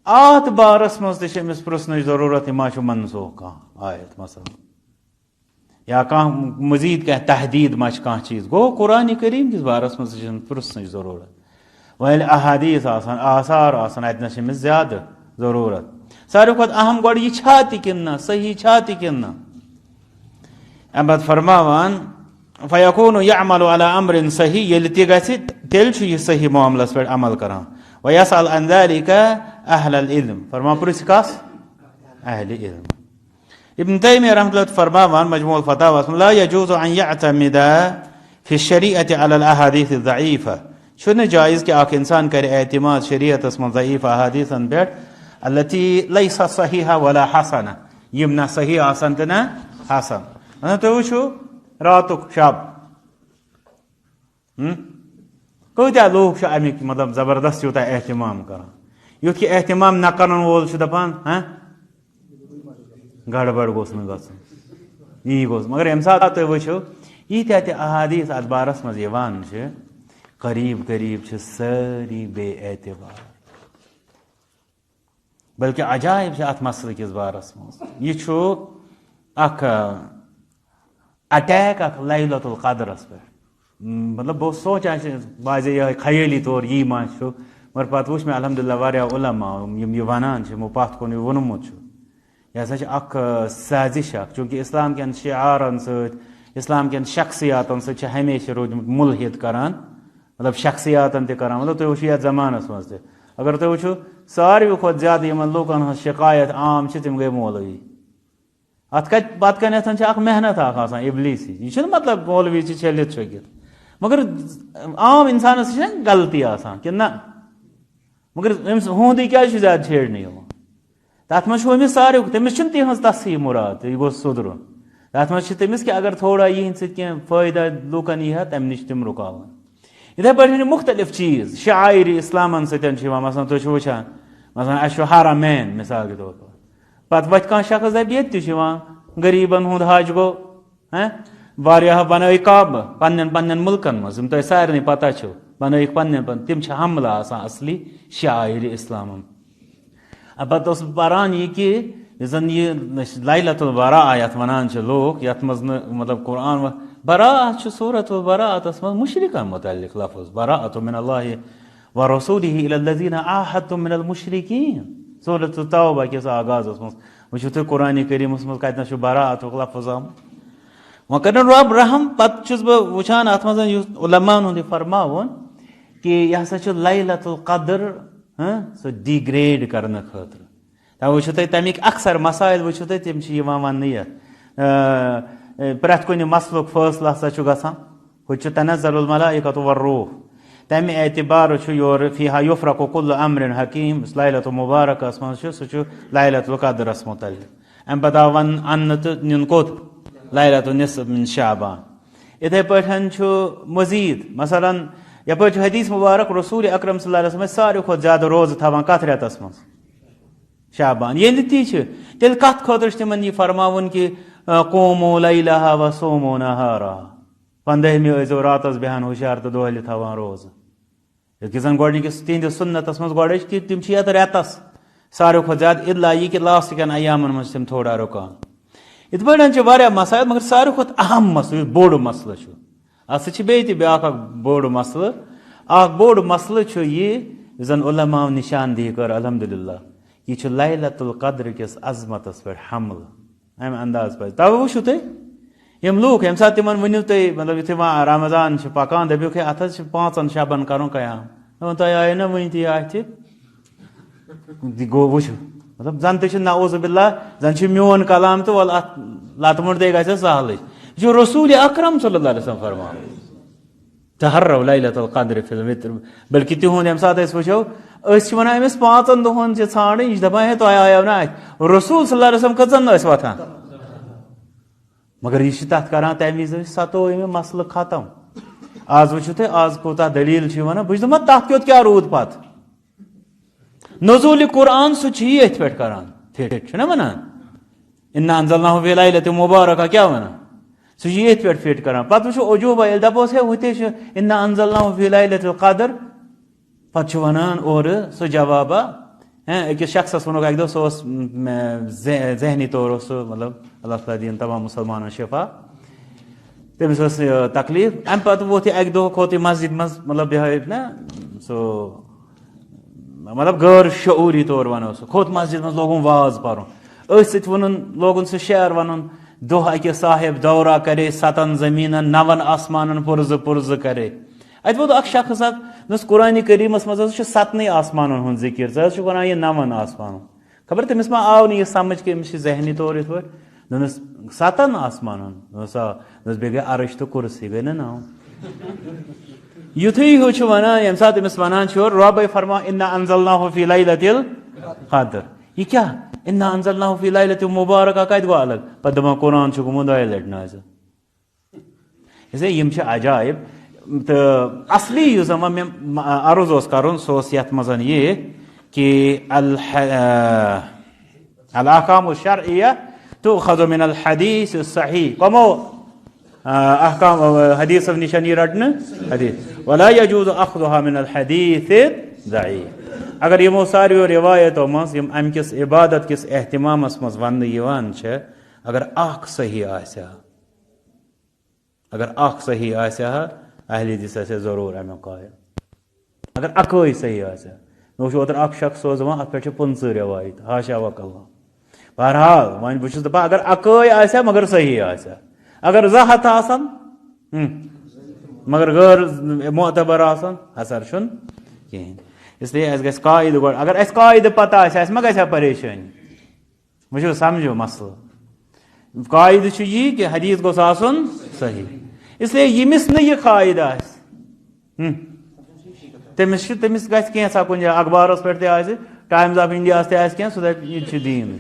اتھ بارس منٛز تہِ چھِ أمِس پرژھنٕچ ضروٗرت یہِ ما چھُ منسوخ کانٛہہ آیت مثلاً یا کانٛہہ مزیٖد کینٛہہ تحدیٖد ما چھِ کانٛہہ چیٖز گوٚو قرآنِ کریٖم کِس بارس منٛز تہِ چھِ أمِس پرژھنٕچ ضروٗرت وۄنۍ ییٚلہِ احادیٖث آسان آثار آسان اتنس چھِ أمِس زیادٕ ضروٗرت ساروی کھۄتہٕ اہم گۄڈٕ یہِ چھا تہِ کِنہٕ نہ صحیح چھا تہِ کِنہٕ نہ امہِ پتہٕ فرماوان فیکون یعمل علی امر صحیح ییٚلہِ تہِ گژھِ تیٚلہِ چھُ یہِ صحیح معاملس پٮ۪ٹھ عمل کران ویسأل عن ذلك اہل العلم فرمان پرژھِ کس اہل علم. ابن تیمیہ رحمۃ اللہ فرماوان مجموع الفتاویٰ لا يجوز ان يعتمد في الشریعة على الاحاديث الضعیفة چھُنہٕ جایز کہِ اکھ انسان کرِ اعتماد شریعتس منٛز ضعیف احادیثن پٮ۪ٹھ التي ليست صحیحة ولا حسنة یِم نہ صحیح آسن تہٕ نہ حسن. تُہۍ وٕچھِو راتُک شب کۭتیاہ لوٗکھ چھِ امیُک مطلب زبردست یوٗتاہ احتمام کران یُتھ کہِ احتمام نہ کرن وول چھُ دپان گڑبڑ گوٚژھ نہٕ گژھُن یی گوٚژھ مگر ییٚمہِ ساتہٕ تُہۍ وٕچھِو ییٖتیاہ تہِ احادیٖث اتھ بارس منٛز یِوان چھِ قریٖب قریٖب چھِ سٲری بے اعتبار بلکہِ عجایب چھِ اتھ مسلہٕ کِس بارس منٛز یہِ چھُ اکھ اٹیک اخ لیلۃ القدرس پہ مطلب بہت سوچان بعض یہ خیالی طور یہ ما مگر پتہ وچھ میں الحمدللہ واریاہ علماء یم یہ ونان یمو پتھ کن وونمت یہ ہسا اخ سازش اخ چونکہ اسلام کن شعارن ست اسلام کن شخصیاتن ست ہمیشہ روٗدمُت ملحد کران مطلب شخصیاتن تہ کران مطلب تُہۍ وٕچھِو یتھ زمانس منٛز تہِ اگر تُہۍ وٕچھِو ساروی کھۄتہٕ زیادٕ یمن لوٗکن ہٕنٛز شکایت عام چھِ تِم گٔے مولوی اتھ کتہِ پتہٕ کنیتھ چھِ اکھ محنت اکھ آسان ابلیسی یہ چھُنہٕ مطلب مولوی چھِ چھٔلِتھ چھٔکِتھ مگر عام انسانس چھِ غلطی آسان کہ نہ مگر أمِس ہُہُنٛدُے کیازِ چھُ زیادٕ چھیڑنہٕ یِوان تتھ منٛز چھُ أمِس ساروی تٔمِس چھُنہٕ تِہنٛز تصحیح مراد یہِ گوٚژھ سُدرُن تتھ منٛز چھِ تٔمِس کہ اگر تھوڑا یِہنٛدِ سۭتۍ کینٛہہ فٲیدٕ لوٗکن یی ہا تمہِ نِش تِم رُکاوان یِتھے پٲٹھۍ چھِ مختلف چیٖز شاعری اسلامن سۭتۍ چھِ یِوان مثلاً تُہۍ چھِو وٕچھان مثلاً اَسہِ چھُ حرمین مثال کے طور پر پتہٕ وۄتھِ کانٛہہ شخص دپہِ ییٚتہِ تہِ چھُ یِوان غریٖبن ہُنٛد حج گوٚو واریاہ بنٲیِکھ کعبہٕ پننٮ۪ن پننٮ۪ن مُلکن منٛز یِم تۄہہِ سارنٕے پتہ چھُ بنٲیِکھ پننٮ۪ن تِم چھِ حملہٕ آسان اصلی شاعری اسلامن پتہٕ اوسُس بہٕ پران یہِ کہِ یُس زن یہِ لیلۃ البراء یتھ ونان چھِ لوٗکھ یتھ منٛز نہٕ مطلب قرآن براءت چھُ سورۃ البراءتس منٛز مُشرکن متعلق لفظ براءۃ من اللہ ورسولہ الی الذین عاہدتم من المشرکین سورۃ التوبہ کِس آغازس منٛز وٕچھِو تُہۍ قرآنِ کریٖمس منٛز کتنس چھُ براءتُک لفظ آمُت وۄنۍ کرن رۄب رحم پتہٕ چھُس بہٕ وٕچھان اتھ منٛز یُس علماہن ہُنٛد یہِ فرماوُن کہ یہِ ہسا چھُ لیلۃ القدر سُہ ڈِگریڈ کرنہٕ خٲطرٕ تَوے وٕچھِو تُہۍ تمیِکۍ اکثر مسائل وٕچھِو تُہۍ تِم چھِ یِوان وننہٕ یتھ پرٛٮ۪تھ کُنہِ مسلُک فٲصلہٕ ہسا چھُ گژھان ہُتہِ چھُ تنزل الملائکۃ والروح تمہِ اعتبارٕ چھُ یورٕ فیہا یفرق کُلُّ امرٍ حکیٖم یُس لیلۃ المبارکس منٛز چھُ سُہ چھُ لیلۃ القدرس متعلق امہِ پتہٕ آو اننہٕ تہٕ نیُن کوٚت لیلۃ النصف من شعبان یِتھے پٲٹھۍ چھُ مزیٖد مثلاً یپٲرۍ چھُ حدیث مبارک رسول اکرم صلی اللہ علیہ وسلم ساروی کھۄتہٕ زیادٕ روزٕ تھاوان کتھ رٮ۪تس منٛز شعبان ییٚلہِ تہِ چھِ تیٚلہِ کتھ خٲطرٕ چھُ تِمن یہِ فرماوُن کہ قوموا لیلہا وصوموا نہارا 15مہِ ٲسۍزیو راتس بیٚہوان ہُشیار تہٕ دۄہلہِ تھاوان روزٕ ییٚلہِ زن گۄڈنِکِس تِہنٛدِس سُنتس منٛز گۄڈٕچ کہ تِم چھِ یتھ رٮ۪تس ساروی کھۄتہٕ زیادٕ اِلا یہِ کہ لاسٹ کٮ۪ن ایامن منٛز چھِ تِم تھوڑا رُکان یِتھ پٲٹھۍ چھِ واریاہ مسائل مگر ساروی کھۄتہٕ اہم مسلہٕ یُس بوٚڑ مسلہٕ چھُ اتھ سۭتۍ چھِ بیٚیہِ تہِ بیٛاکھ اکھ بوٚڑ مسلہٕ اکھ بوٚڑ مسلہٕ چھُ یہِ یُس زن علماہو نشاندہی کٔر الحمدللہ یہ چھُ لیلۃ القدر کِس عظمتس پٮ۪ٹھ حملہٕ امہِ انداز پزِ توے وٕچھِو تُہۍ یِم لوٗکھ ییٚمہِ ساتہٕ تِمن ؤنِو تُہۍ مطلب یُتھُے وۄنۍ رمضان چھُ پکان دٔپِوکھ ہے اتھ حظ چھُ 5 شبن کرُن قیام دوٚپُن تۄہہِ آیو نا وُنہِ تہِ اتھِ گوٚو وٕچھِو مطلب زن تہِ چھُ نعوذ باللہ زن چھُ میون کلام تہٕ وَلہٕ اتھ لتہٕ مُٹھ گژھِ سہلٕے یہِ چھُ رسول اکرم صلی اللہ علیہ وسلم فرمان تحروا لیلۃ القدر فی الوتر بلکہ تِہُنٛد ییٚمہِ ساتہٕ أسۍ وٕچھو أسۍ چھِ ونان أمِس 5 دۄہن چھِ ژھانڈٕنۍ یہِ چھِ دپان ہے تۄہہِ آیو نا اتھِ رسول صلی اللہ علیہ وسلم کٔژن ٲسۍ وۄتھان مگر یہِ چھِ تتھ کران تمہِ وِزِ 27 مسلہٕ ختم آز وٕچھِو تُہۍ آز کوٗتاہ دلیٖل چھِ ونان بہٕ چھُس دپان تتھ کیُتھ کیٛاہ روٗد پتہٕ نزوٗلِ قرآن سُہ چھُ ییٚتھۍ پٮ۪ٹھ کران فِٹ چھُنہ ونان انا انزلناہ فی لیلۃ مبارکہ کیٛاہ ونان سُہ چھُ ییٚتھۍ پٮ۪ٹھ فِٹ کران پتہٕ وٕچھو عجوٗبہ ییٚلہِ دپوس ہے ہُتے چھُ انا انزلناہ فی لیلۃ القدر پتہٕ چھُ ونان اورٕ سُہ جوابہ أکِس شخصس ووٚنُکھ اکہِ دۄہ سُہ اوس ذہنی طور اوس سُہ مطلب اللہ تعالیٰ دِیِن تمام مُسلمانن شفا تٔمِس ٲس تکلیٖف امہِ پتہٕ ووت یہِ اکہِ دۄہ کھوٚت یہِ مسجد منٛز مطلب بیٚہٲے نا سُہ مطلب غٲر شعوٗری طور ونو سُہ کھوٚت مسجد منٛز لوگُن واز پرُن أتھۍ سۭتۍ ووٚنُن لوگُن سُہ شعر ونُن دۄہ اکہِ صاحب دورہ کرے 7 زمیٖنن 9 آسمانن پُرزٕ پُرزٕ کرے اتہِ ووت اکھ شخص اکھ دوٚپُس قرآنِ کریٖمس منٛز حظ چھُ 7 آسمانن ہُنٛد ذِکر ژٕ حظ چھُکھ ونان یہِ 9 آسمانن خبر تٔمِس ما آو نہٕ یہِ سمجھ کہِ أمِس چھِ ذہنی طور یِتھ پٲٹھۍ دوٚپنس 7 آسمانن دوٚپنس آ دوٚپنس بیٚیہِ گٔے عرش تہٕ کُرسی گٔے نا 9 یُتھُے ہیوٗ چھُ ونان ییٚمہِ ساتہٕ أمِس ونان چھُ رۄبے فرما انا انزلناہ فی لیلۃ القدر یہِ کیٛاہ انا انزلناہ فی لیلۃ مبارکہ کتہِ گوٚو الگ پتہٕ دپان قرآن چھُ گوٚمُت 2 لٹہِ نازل اسلیے یِم چھِ عجایب تہٕ اصلی یُس زن وۄنۍ مےٚ عرض اوس کرُن سُہ اوس یتھ منٛز یہِ کہ الاحکام الشرعیہ تؤخذ من الحدیث الصحیح کمو احکام حدیثو نِش یی رٹنہٕ حدیث ولا یجوز اخذها من الحدیث الضعیف اگر یِمو ساروِیو روایتو منٛز یِم امہِ کِس عبادت کِس احتمامس منٛز وننہٕ یِوان چھِ اگر اکھ صحیح آسہِ ہا اگر اخ صحیح آسہ اہل حدیث آسہ ضرور امیک قائل اگر اکوئی صحیح آسہ مے وچھ اوتر اخ شخص سوزان ات پہ 15 روایت حاشا وکاللہ بہرحال وۄنۍ بہٕ چھُس دپان اگر اکوئی آسہ مگر صحیح آسہ اگر زٕ ہتھ آسن مگر غیر معتبر آسن اثر چھُنہٕ کہین اس لیے اس گژھِ قاعدٕ گۄڈٕ اگر اسہِ قاعدٕ پتہ آسہِ اسہِ ما گژھِ ہا پریشٲنی وٕچھو سمجھو مسلہٕ قاعدٕ چھُ یی کہ حدیث گوٚژھ آسُن صحیح اس لیے ییٚمِس نہٕ یہِ قاعدٕ آسہِ تٔمِس گژھِ کینٛژھا کُنہِ جایہِ اخبارس پٮ۪ٹھ تہِ آسہِ ٹایمز آف انڈیاہس تہِ آسہِ کینٛہہ سُہ دپہِ یہِ چھُ دیٖن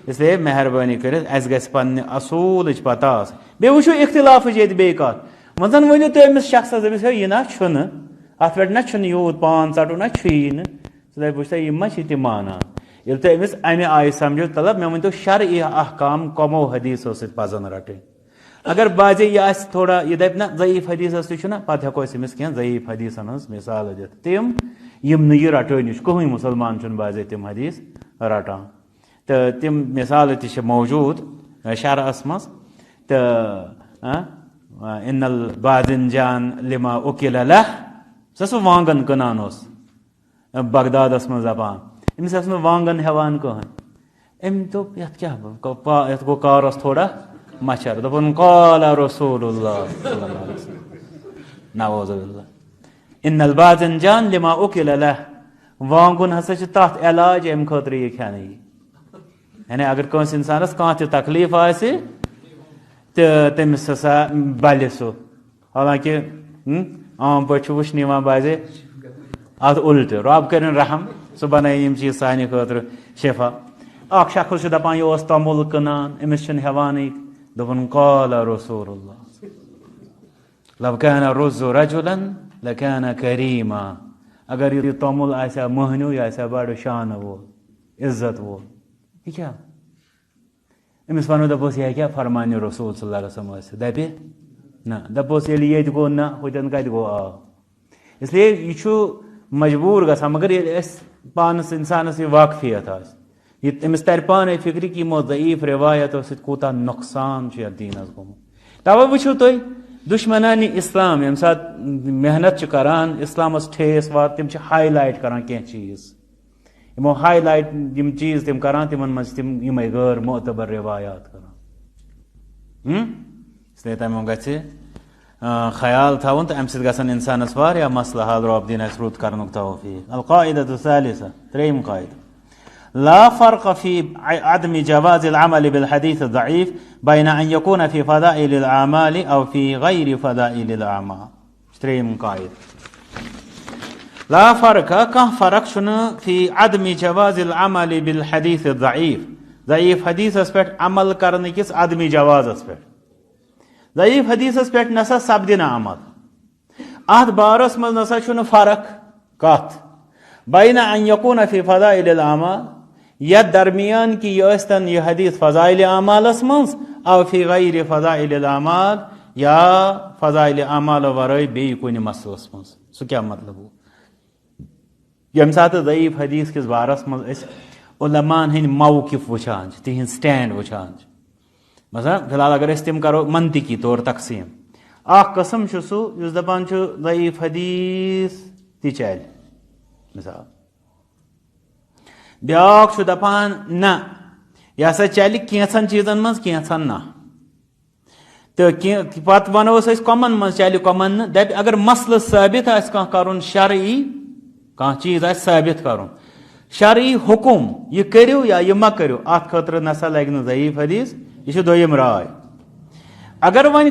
اس لیے مہربٲنی کٔرِتھ اسہِ گژھِ پننہِ اصوٗلٕچ پتہ آسٕنۍ بیٚیہِ وٕچھو اختلافٕچ ییٚتہِ بیٚیہِ کتھ وۄنۍ زن ؤنِو تُہۍ أمِس شخصس دٔپِس ہے یہِ نہ چھُنہٕ اتھ پٮ۪ٹھ نہ چھُنہٕ یوٗت پان ژٹُن نہ چھُیی نہٕ سُہ دپہِ وٕچھ سا یِم ما چھِ تہِ مانان ییٚلہِ تُہۍ أمِس امہِ آیہِ سمجھو طلب مےٚ ؤنۍتو شرعی احکام کمو حدیثو سۭتۍ پزن رٹٕنۍ اگر باسے یہِ آسہِ تھوڑا یہِ دپہِ نہ ضعیٖف حدیثس تہِ چھُنہ پتہٕ ہٮ۪کو أسۍ أمِس کینٛہہ ضعیٖف حدیثن ہٕنٛز مثالہٕ دِتھ تِم یِم نہٕ یہِ رٹٲنی چھُ کٕہٕنۍ مُسلمان چھُنہٕ باسے تِم حدیث رٹان تہٕ تِم مثالہٕ تہِ چھِ موجوٗد شرعس منٛز تہٕ ان الباذنجان لما اُکِلَ لہ سُہ وانگن کٕنان اوس بغدادس منٛز دپان أمِس ٲس نہٕ وانگن ہٮ۪وان کٕہٕنۍ أمۍ دوٚپ یتھ کیٛاہ یتھ گوٚو کارس تھوڑا مچھر دوٚپُن قال رسول اللہ صلی اللہ علیہ وسلم نعوذ باللہ ان الباذنجان لما اُکِلَ لہ وانگُن ہسا چھُ تتھ علاج امہِ خٲطرٕ یہِ کھٮ۪نہٕ یعنی اگر کٲنٛسہِ انسانس کانٛہہ تہِ تکلیٖف آسہِ تہٕ تٔمِس ہسا بلہِ سُہ حالانکہِ عام پٲٹھۍ چھُ وٕچھنہٕ یِوان باسے اتھ الٹہٕ رۄب کٔرِنۍ رحم سُہ بنٲیِن یِم چیٖز سانہِ خٲطرٕ شفا اکھ شخص چھُ دپان یہِ اوس توٚمُل کٕنان أمِس چھِنہٕ ہٮ۪وانٕے دوٚپُن قال رسول اللہ لو كان الرز رجلا لكان كريما اگر یہِ توٚمُل آسہِ ہا مٔہنیوٗ یہِ آسہِ ہا بڑٕ شانہٕ وول عزت وول یہِ کیٛاہ أمِس ونو دپوس یہِ کیٛاہ فرمانہِ رسوٗل صلی اللہ علیہ وسلم ٲسۍ دپہِ نہ دپوس ییٚلہِ ییٚتہِ گوٚو نہ ہُتٮ۪ن کتہِ گوٚو آ اس لیے یہِ چھُ مجبوٗر گژھان مگر ییٚلہِ أسۍ پانس انسانس یہِ واقفیت آسہِ یہِ أمِس ترِ پانے فکرِ کہ یِمو ضعیٖف رِوایتو سۭتۍ کوٗتاہ نۄقصان چھُ یتھ دیٖنس گوٚمُت توے وٕچھِو تُہۍ دُشمنانہِ اسلام ییٚمہِ ساتہٕ محنت چھِ کران اسلامس ٹھیس وات تِم چھِ ہاے لایٹ کران کینٛہہ چیٖز یِمو ہاے لایٹ یِم چیٖز تِم کران تِمن منٛز چھِ تِم یِمے غٲر معتبر رِوایات کران اس لیے تمیُک گژھِ خیال تھاوُن تہٕ امہِ سۭتۍ گژھن انسانس واریاہ مسلہٕ حل رۄب دِنۍ اسہِ رُت کرنُک توفیٖق القاعدۃ الثالثہ ترٛیٚیِم قاعدٕ لا فرق في عدم جواز العمل بالحديث الضعيف بين أن يكون في فضائل الأعمال أو في غير فضائل الأعمال. تريم قاعدة لا فرق كان فرق شنو في عدم جواز العمل بالحديث الضعيف. ضعيف حديث اسپیٹ عمل کرنے کس عدم جواز اسپیٹ ضعیف حدیث اسپیٹ نسا سپدنا عمل ات بارس مز نسا شنو فرق کت بین ان یکون فی فضائل الاعمال یا درمیان کی یہ استن یہ حدیث فضائل اعمالس مز او فی غیر فضائل الاعمال یا فضائل اعمال ورائے بی کن مسلس مز سو کیا مطلب ہو یم سات ضعیف حدیث کس بارس مز علماء ہند موقف وچھان تہند سٹینڈ وچھان مثلا فی الحال اگر تم کرو منطقی طور تقسیم اخ قسم سہ اس دپان ضعیف حدیث تہ چل مثال بیاکھ دپان نہ یہ ہسا چل کینچن چیزن مز کینچن نہ تو پتہ ونو کمن مز چل کمن دپ اگر مسئلہ ثابت آس کانٛہہ کرن شرعی کانٛہہ چیز آس ثابت کرن شرعی حکم یہ کرو یا یہ مہ کرو ات خاطر نسا لگہ نہ ضعیف حدیث یہ دویم رائے اگر ون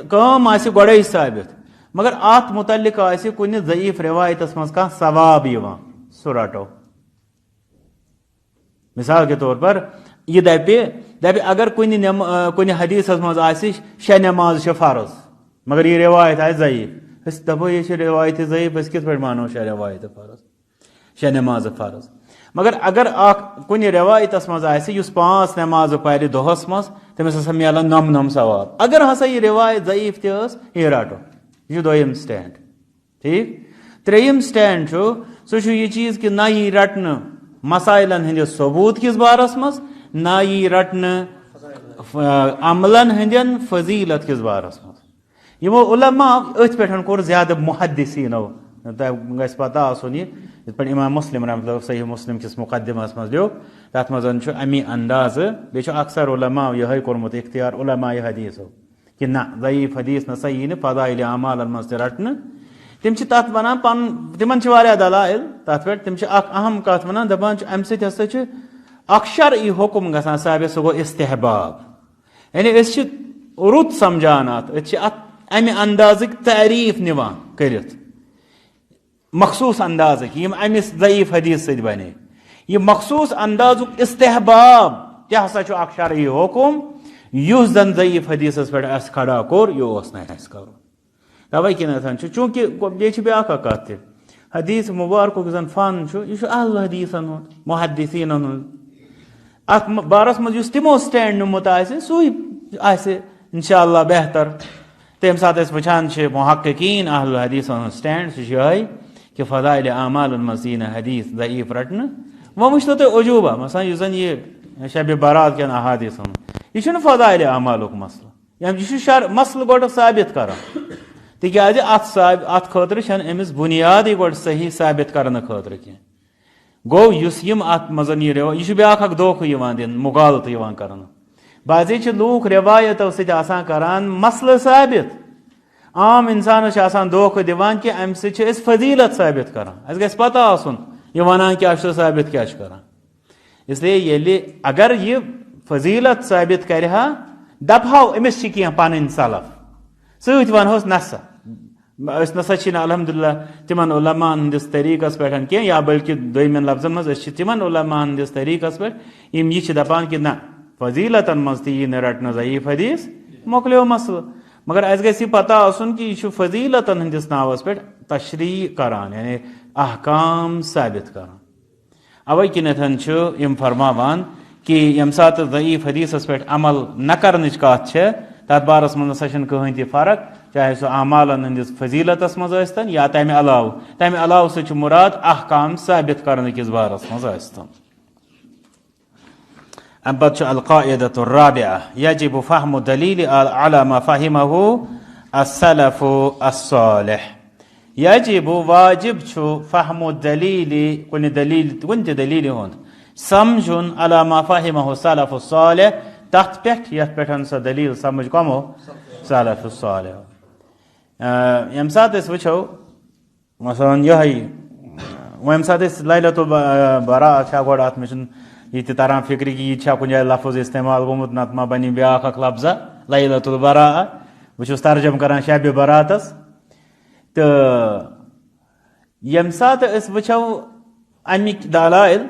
کام آسہ گوڑے ثابت مگر ات متعلق آسہ کُنہِ ضعیف روایتس مز کانٛہہ ثواب یوان سُہ رٹو مثال کے طور پر یہ دپہ اگر کُنہِ حدیثس مز آسہ شےٚ نماز چھ فرض مگر یہ روایت آسہِ ضعیف أسۍ دپو یہ چھ روایت ضعیف أسۍ کِتھ پٲٹھۍ مانو شےٚ روایت فرض شےٚ نماز فرض مگر اگر کُنہِ روایتس مز آسہ یُس 5 نماز پرِ دۄہس مز تٔمِس ہسا میلان نم ثواب اگر ہسا یہ روایت ضعیف تہِ ٲس یہ رٹو یہ چھُ دوٚیِم سٹینڈ ٹھیک ترٛیٚیِم سٹینڈ چھُ سُہ چھُ یہ چیز کہ نہ یی رٹنہٕ مسائلن ہندس ثبوت کس بارس مز نہ یی رٹنہٕ عملن ہندین فضیلت کس بارس مز یمو علماء اتھ پہ کور زیادہ محدثینو گھس پتہ آسن یہ امام مسلم رحمۃ اللہ صحیح مسلم کس مقدمس مز لیو تر مز امی انداز بیٚیہِ اکثر علماء یہ کورمت اختیار علماء حدیثو کہ نہ ضعیف حدیث نہ صحیح نہ فضائل اعمال مز تہ رٹنہ تم تک ونان پن تمن واریاہ دلائل تر پہ تم اخ اہم کت ونان دپان امہ سۭتۍ ہسا اخ شرعی حکم گژھان ثابت سہ گو استحباب یعنی اس رت سمجھان ات امہ اندازک تعریف نوان کرت مخصوص اندازک یم امس ضعیف حدیث ست بنے یہ مخصوص اندازک استحباب تہ ہسا اخ شرعی حکم یس زن ضعیف حدیثس پہ اس کھڑا کور یہ اس نہ اس کرو توے کنتھ چونکہ بیٚیہِ بیاکھ کت تہ حدیث مبارک زن فن یہ اہل حدیثن ہند محدثین ہند ات بارس مز تمو سٹینڈ نمت سہ انشاءاللہ بہتر تمہ سات وچان محققین اہل حدیثن ہند سٹینڈ سہ یہ کہ فضائل اعمال مزین حدیث ضعیف رٹنا وہ وچھو تھی عجوبہ مثلا یہ زن یہ شب برات کن احادیث یہ فضائل اعمالک مسئلہ یہ مسئلہ گوڑ ثابت کران تکیازِ ات خاطر امس بنیادی گوڑ صحیح ثابت کرنے خاطر کی گو اس ات مزن یہ بیاکھ اکھ دھوکہ دن مغالط کرنا بعضی لوک روایتو سان کران مسئلہ ثابت عام انسانس دھوکہ دیوان کہ ام اس فضیلت ثابت کران اس گژھِ پتہ آسن یہ ونان کیا ثابت کیا کران اس لیے ییٚلہِ اگر یہ فضیلت ثابت کرہا دپہو امس کی پن سلف ست ونہوس نسا اس نسا چھ الحمدللہ تمن علماء ہندس طریقس پہ کی یا بلکہ دویمن لفظن مز تمن علماء ہندس طریقس پہ یہ دپان کہ نہ فضیلتن مز تہ نہ رٹنا ضعیف حدیث مکلیو مسئلہ مگر اس گژھِ پتہ آسن کہ یہ فضیلتن ہندس ناوس پہ تشریح کران یعنی احکام ثابت کران اوے کنتھن یم فرماوان کہ یم سات ضعیف حدیثس پہ عمل نہ کرنچ کت تر بارس من نسا کہین تہ فرق چاہے سہ اعمالن ہندس فضیلتس مز ٲسۍتن یا تمہ علاوہ سہ مراد احکام ثابت کرنے کس بارس مز ٲسۍتن ام پتہ القاعدة الرابعة يجب فهم الدليل على ما فهمه السلف الصالح يجب واجب فهم الدليل كن دليل هون سمجھن على ما فهمه السلف الصالح تحت پہ یت پہ سا دلیل سمجھ کمو سلف الصالح یم سات وچھو مثلا یم سات لیلۃ البراء گوڑ ات میں یہ تران فکر کہ یہ کن جائے لفظ استعمال گومت نت ما بنی بیاکھ اکھ لفظہ لیلۃ البراء بہ ترجم کران شب براتس تو یم سات وچھو امیک دلائل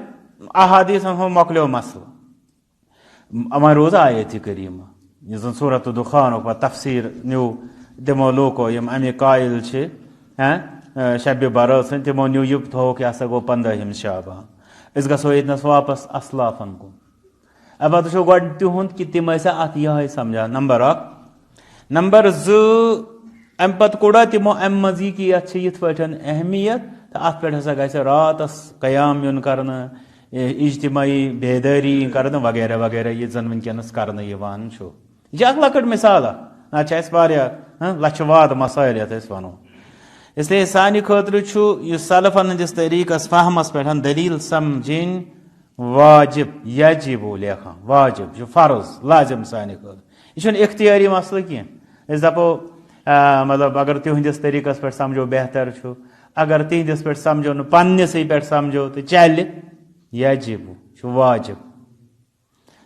احادیث ہو مکلیو مسئلہ اما روز آیت کریمہ یہ زن سورۃ الدخان پہ تفسیر نیو تمو لوکو یم امی قائل شب برات سن تمو نیو یہ تھو کہ ہسا گو 15 شعبان اس گھو یتنس واپس اسلافن کن اب وچھو گۄڈٕ تِہُنٛد کہ تم ات یہ سمجھان نمبر 1 نمبر 2 ام پتہ کوڑا تمو ام مزی کی ات یت پٲٹھۍ اہمیت تو ات پہ ہسا گژھِ راتس قیام یُن کرنہٕ اجتماعی بیداری کرنا وغیرہ وغیرہ یہ زن ونکس کرنا یہ اخ لکٹ مثال نتہ لچھ واد مسائل یت ونو اس لیے سانہ خاطر یہ سلفن ہندس طریقس فہمس پہ دلیل سمجھن واجب یجب لیکھان واجب یہ فرض لازم سانہ خاطر یہ اختیاری مسئلہ کی اس دپو مطلب اگر تہندس طریقس پہ سمجھو بہتر اگر تہندس پہ سمجھو نا پنسے پہ سمجھو تو چلے یجب واجب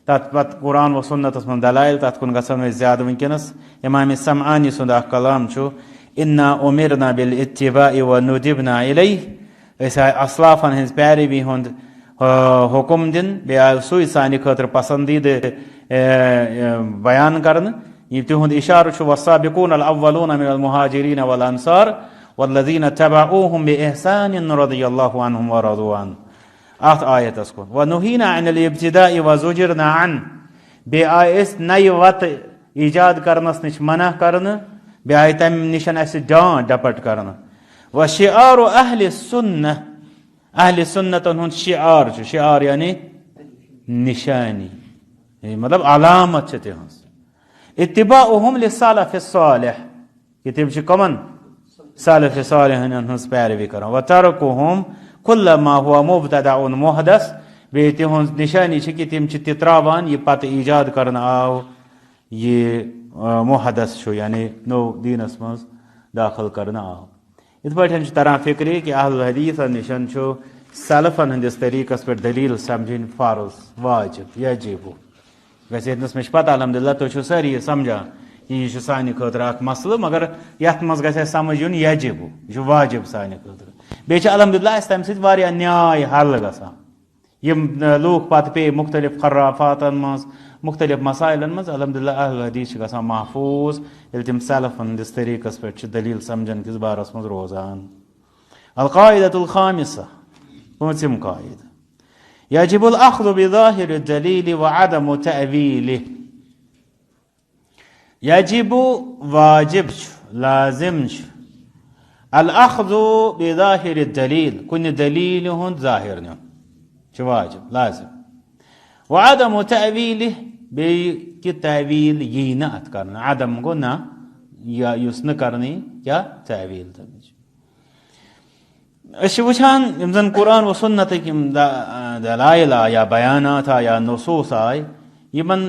تت پت قرآن و سنتس من دلائل تت کن گھن زیادہ ونکس امام سمعانی سند اخ کلام انا امرنا بالاتباع و ندبنا الیہ اسلافن ہز پیروی ہند حکم دن بیاہ سوی سانہ خاطر پسندیدہ بیان کرن یہ تہند اشارہ والسابقون الاولون من المہاجرین والانصار والذین تبعوهم باحسان رضی اللہ عنہم ورضوا عنہ ات آیتس کن ونہینا عن الابتداء وزجرنا عن بے آئس نئی وت ایجاد کرنس نش منع کرنا بے آئی تم نشن اس ڈانٹ ڈپٹ کرنا وشعار اہل سنتن ہند شعار یعنی نشانی مطلب علامت تہذ اتباعهم للسلف الصالح کہ تم کمن سلف صالحین ہنز پیروی کران وترکہم کل ما هو مبتدع محدث بے تہذ نشانی کہ تم تراوان یہ پتہ ایجاد کرنا آو یہ محدث یعنی نو دینس مز داخل کرنا آو ات پہ تران فکری کہ اہل حدیث نشن سلفن ہندس طریقس پہ دلیل سمجھن فرض واجب یجب ویسے اتنس میں پتہ الحمدللہ تھی ساری یہ سمجھان یہ سانہ خاطر اخ مسئلہ مگر یت مز گژھِ سمجھ یُن یجب یہ واجب سانہ خاطر بیٚیہِ الحمدللہ اس تمہ سۭتۍ واریاہ نیاے حل گژھان یم لوگ پتہ پے مختلف خرافاتن مز مختلف مسائلن مز الحمدللہ اہل حدیث گژھان محفوظ ییٚلہِ تِم سلفن ہندس طریقس پہ دلیل سمجھن کس بارس مز روزان القاعدۃ الخامسہ پونژم قاعدہ یجب الاخذ بظاہر الدلیل وعدم تأویلہ یجب واجب لازم الاخذ بظاہر الدلیل کن دلیل ہند ظاہر نیون واجب لازم وعدم تأویلہ بیٚیہِ کہ تعویل یی نہ ات کرنا عدم گو نہ یا یس نہ کرنی یا تعویل تمچ اس وچھان یم زن قرآن و سنتک یم دلائل یا بیانات یا نصوص آئے یمن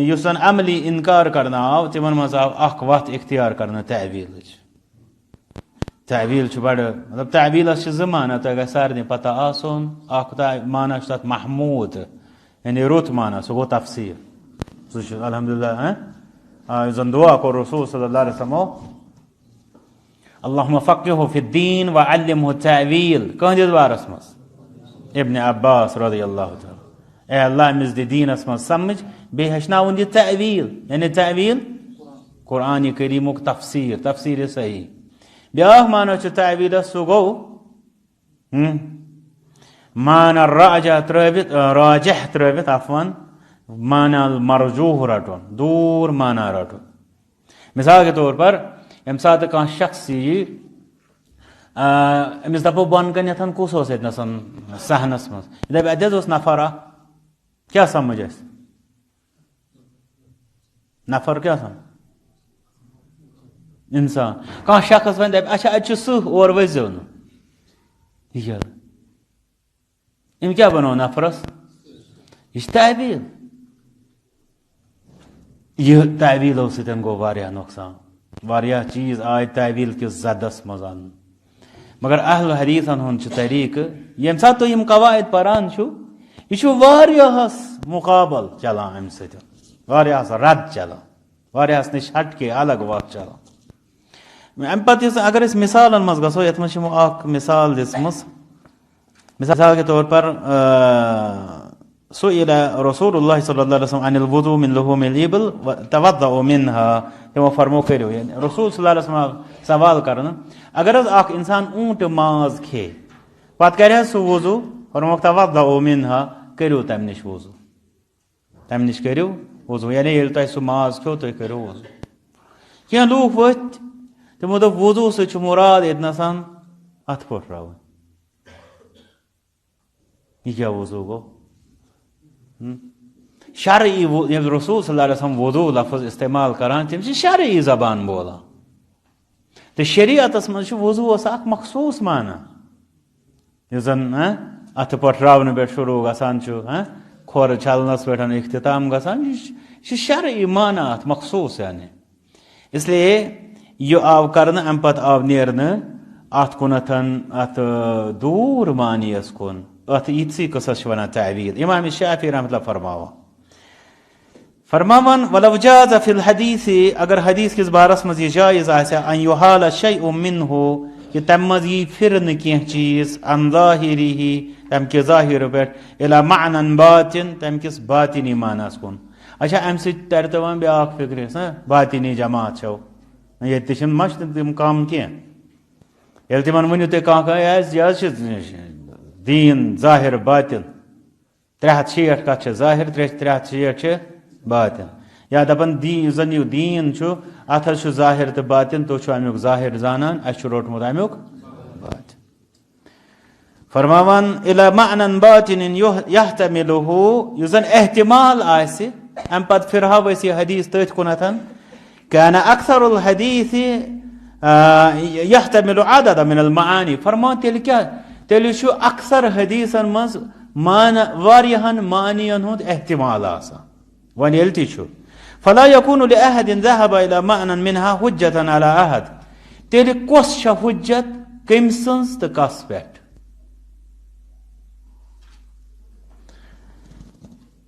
یس زن عملی انکار کرنا آو تمن مز آو اخ وقت اختیار کرنا تعویل تعویل بڑ مطلب تعویلس زمانہ تہ گژھِ سارنٕے پتہ آسُن اخ معنی چھُ تتھ محمود یعنی رُت معنی سُہ گوٚو تفسیر سُہ چھُ الحمدللہ یُس زن دعا کوٚر رسول صلی اللہ علیہ وسلمو اللہم فقہہ فی الدین وعلمہ التأویل کہندس بارس مز ابن عباس رضی اللہ تعالی اے اللہ امس دِ دینس مز سمجھ بیٚیہِ ہیٚچھناوُن یہِ تعویل یعنی تعویل قرآن کریمُک تفسیر تفسیر صحیح بیاکھ معنی چھُ تعویلس سُہ گوٚو معنی راجح ترٲوِتھ عفون معنی مرجوح رٹُن دوٗر معنی رٹُن مثال کے طور پر یم سات کانٛہہ شخص یی أمس دپو بۄن کَنٮ۪تھ کُس اوس اتنَسن صحنس منٛز یہِ دپہِ اتہِ حظ اوس نفر اکھ کیٛاہ سمجھ اَسہِ نفر کیٛاہ سمجھ انسان کانٛہہ شخص وۄنۍ دپہِ اچھا اتہِ چھُ سٕہہ اور ؤسۍزیو نہٕ یہِ کیٛاہ أمۍ کیٛاہ بنوو نفرس یہِ چھِ تعویل یہِ تعویلو سۭتۍ گوٚو واریاہ نۄقصان واریاہ چیز آئے تعویل کس زدس مز ان مگر اہل حدیثن ہند طریقہ یم سات تھی قواعد پران یہ واریاہس مقابل چلان ام سۭتۍ واریاہس رد چلان واریاہس نش ہٹ کے الگ وقت چلان ام پتہ اگر اس مثالن مز گژھو یتھ مز اخ مثال دژمٕژ مثال کے طور پر سئل رسول اللہ صلی اللہ علیہ وسلم عن الوضوء من لحوم الابل توضؤ منها تمو فرمو کرو یعنی رسول صلی اللہ علیہ وسلم سوال کرنا اگر اخ انسان اونٹ ماز کھے پتہ کرے سو وضو فرمو توضؤ منها کرو تم نش وضو تم نش کرو وضو یعنی یل تہ سو ماز کھو تہ کرو وضو کیا لوگ وت تمو دپ وضو سے چھ مراد اتنسان ات پٹ راو یہ کیا وضو گو شرعی رسول صلی اللہ علیہ وسلم وضو لفظ استعمال کران تم شرعی زبان بولان تو شریعتس مز وضو اخ مخصوص معنی یہ زن ات پٹراؤن پہ شروع گسان کھور چھلنس پہ اختتام گسان یہ شرعی معنی ات مخصوص یعنی اس لیے یہ آو کرنا ام پت آو نیرنا ات کنتن ات دور معنی اس کن ات ایتسی قصص ونان تعویل امام شافعی رحمۃ اللہ فرماوان ولو جاز فی الحدیث اگر حدیث کس بارس مز یہ جائز آسیا ان یحال شیء منہ کہ تم مز یہ پھرن کی چیز ان ظاہرہ تم کے ظاہر پہ الی معنی باطن تم کس باطنی معنی کن اچھا ام سی ترتوان بیاکھ فکر باطنی جماعت چھو یہ تشن مشت تم کام کی یل تمن ونیو تہ کانٛہہ دین ظاہر باطن 360 کت ظاہر 360 باطن یا دپن زن یہ دین ات ظاہر تو باطن تو امیک ظاہر زانان اس روٹمت امیک باطن فرماوان الی معنی باطن یحتملہ یس زن احتمال آسہ ام پتہ پھرہو اس یہ حدیث تتھ کنتھن کان اکثر الحدیث يحتمل عدد من المعاني فرمان تیل کیا تیل چھُ اکثر حدیثن منٛز واریاہن معنین ہُنٛد احتمال آسان وۄنۍ ییٚلہِ تہِ چھُ فلا يكون لأحد ذهب إلى معنى منها حجة على أحد تیٚلہِ کۄس چھےٚ حجت کٔمۍ سٕنٛز تہٕ کس پٮ۪ٹھ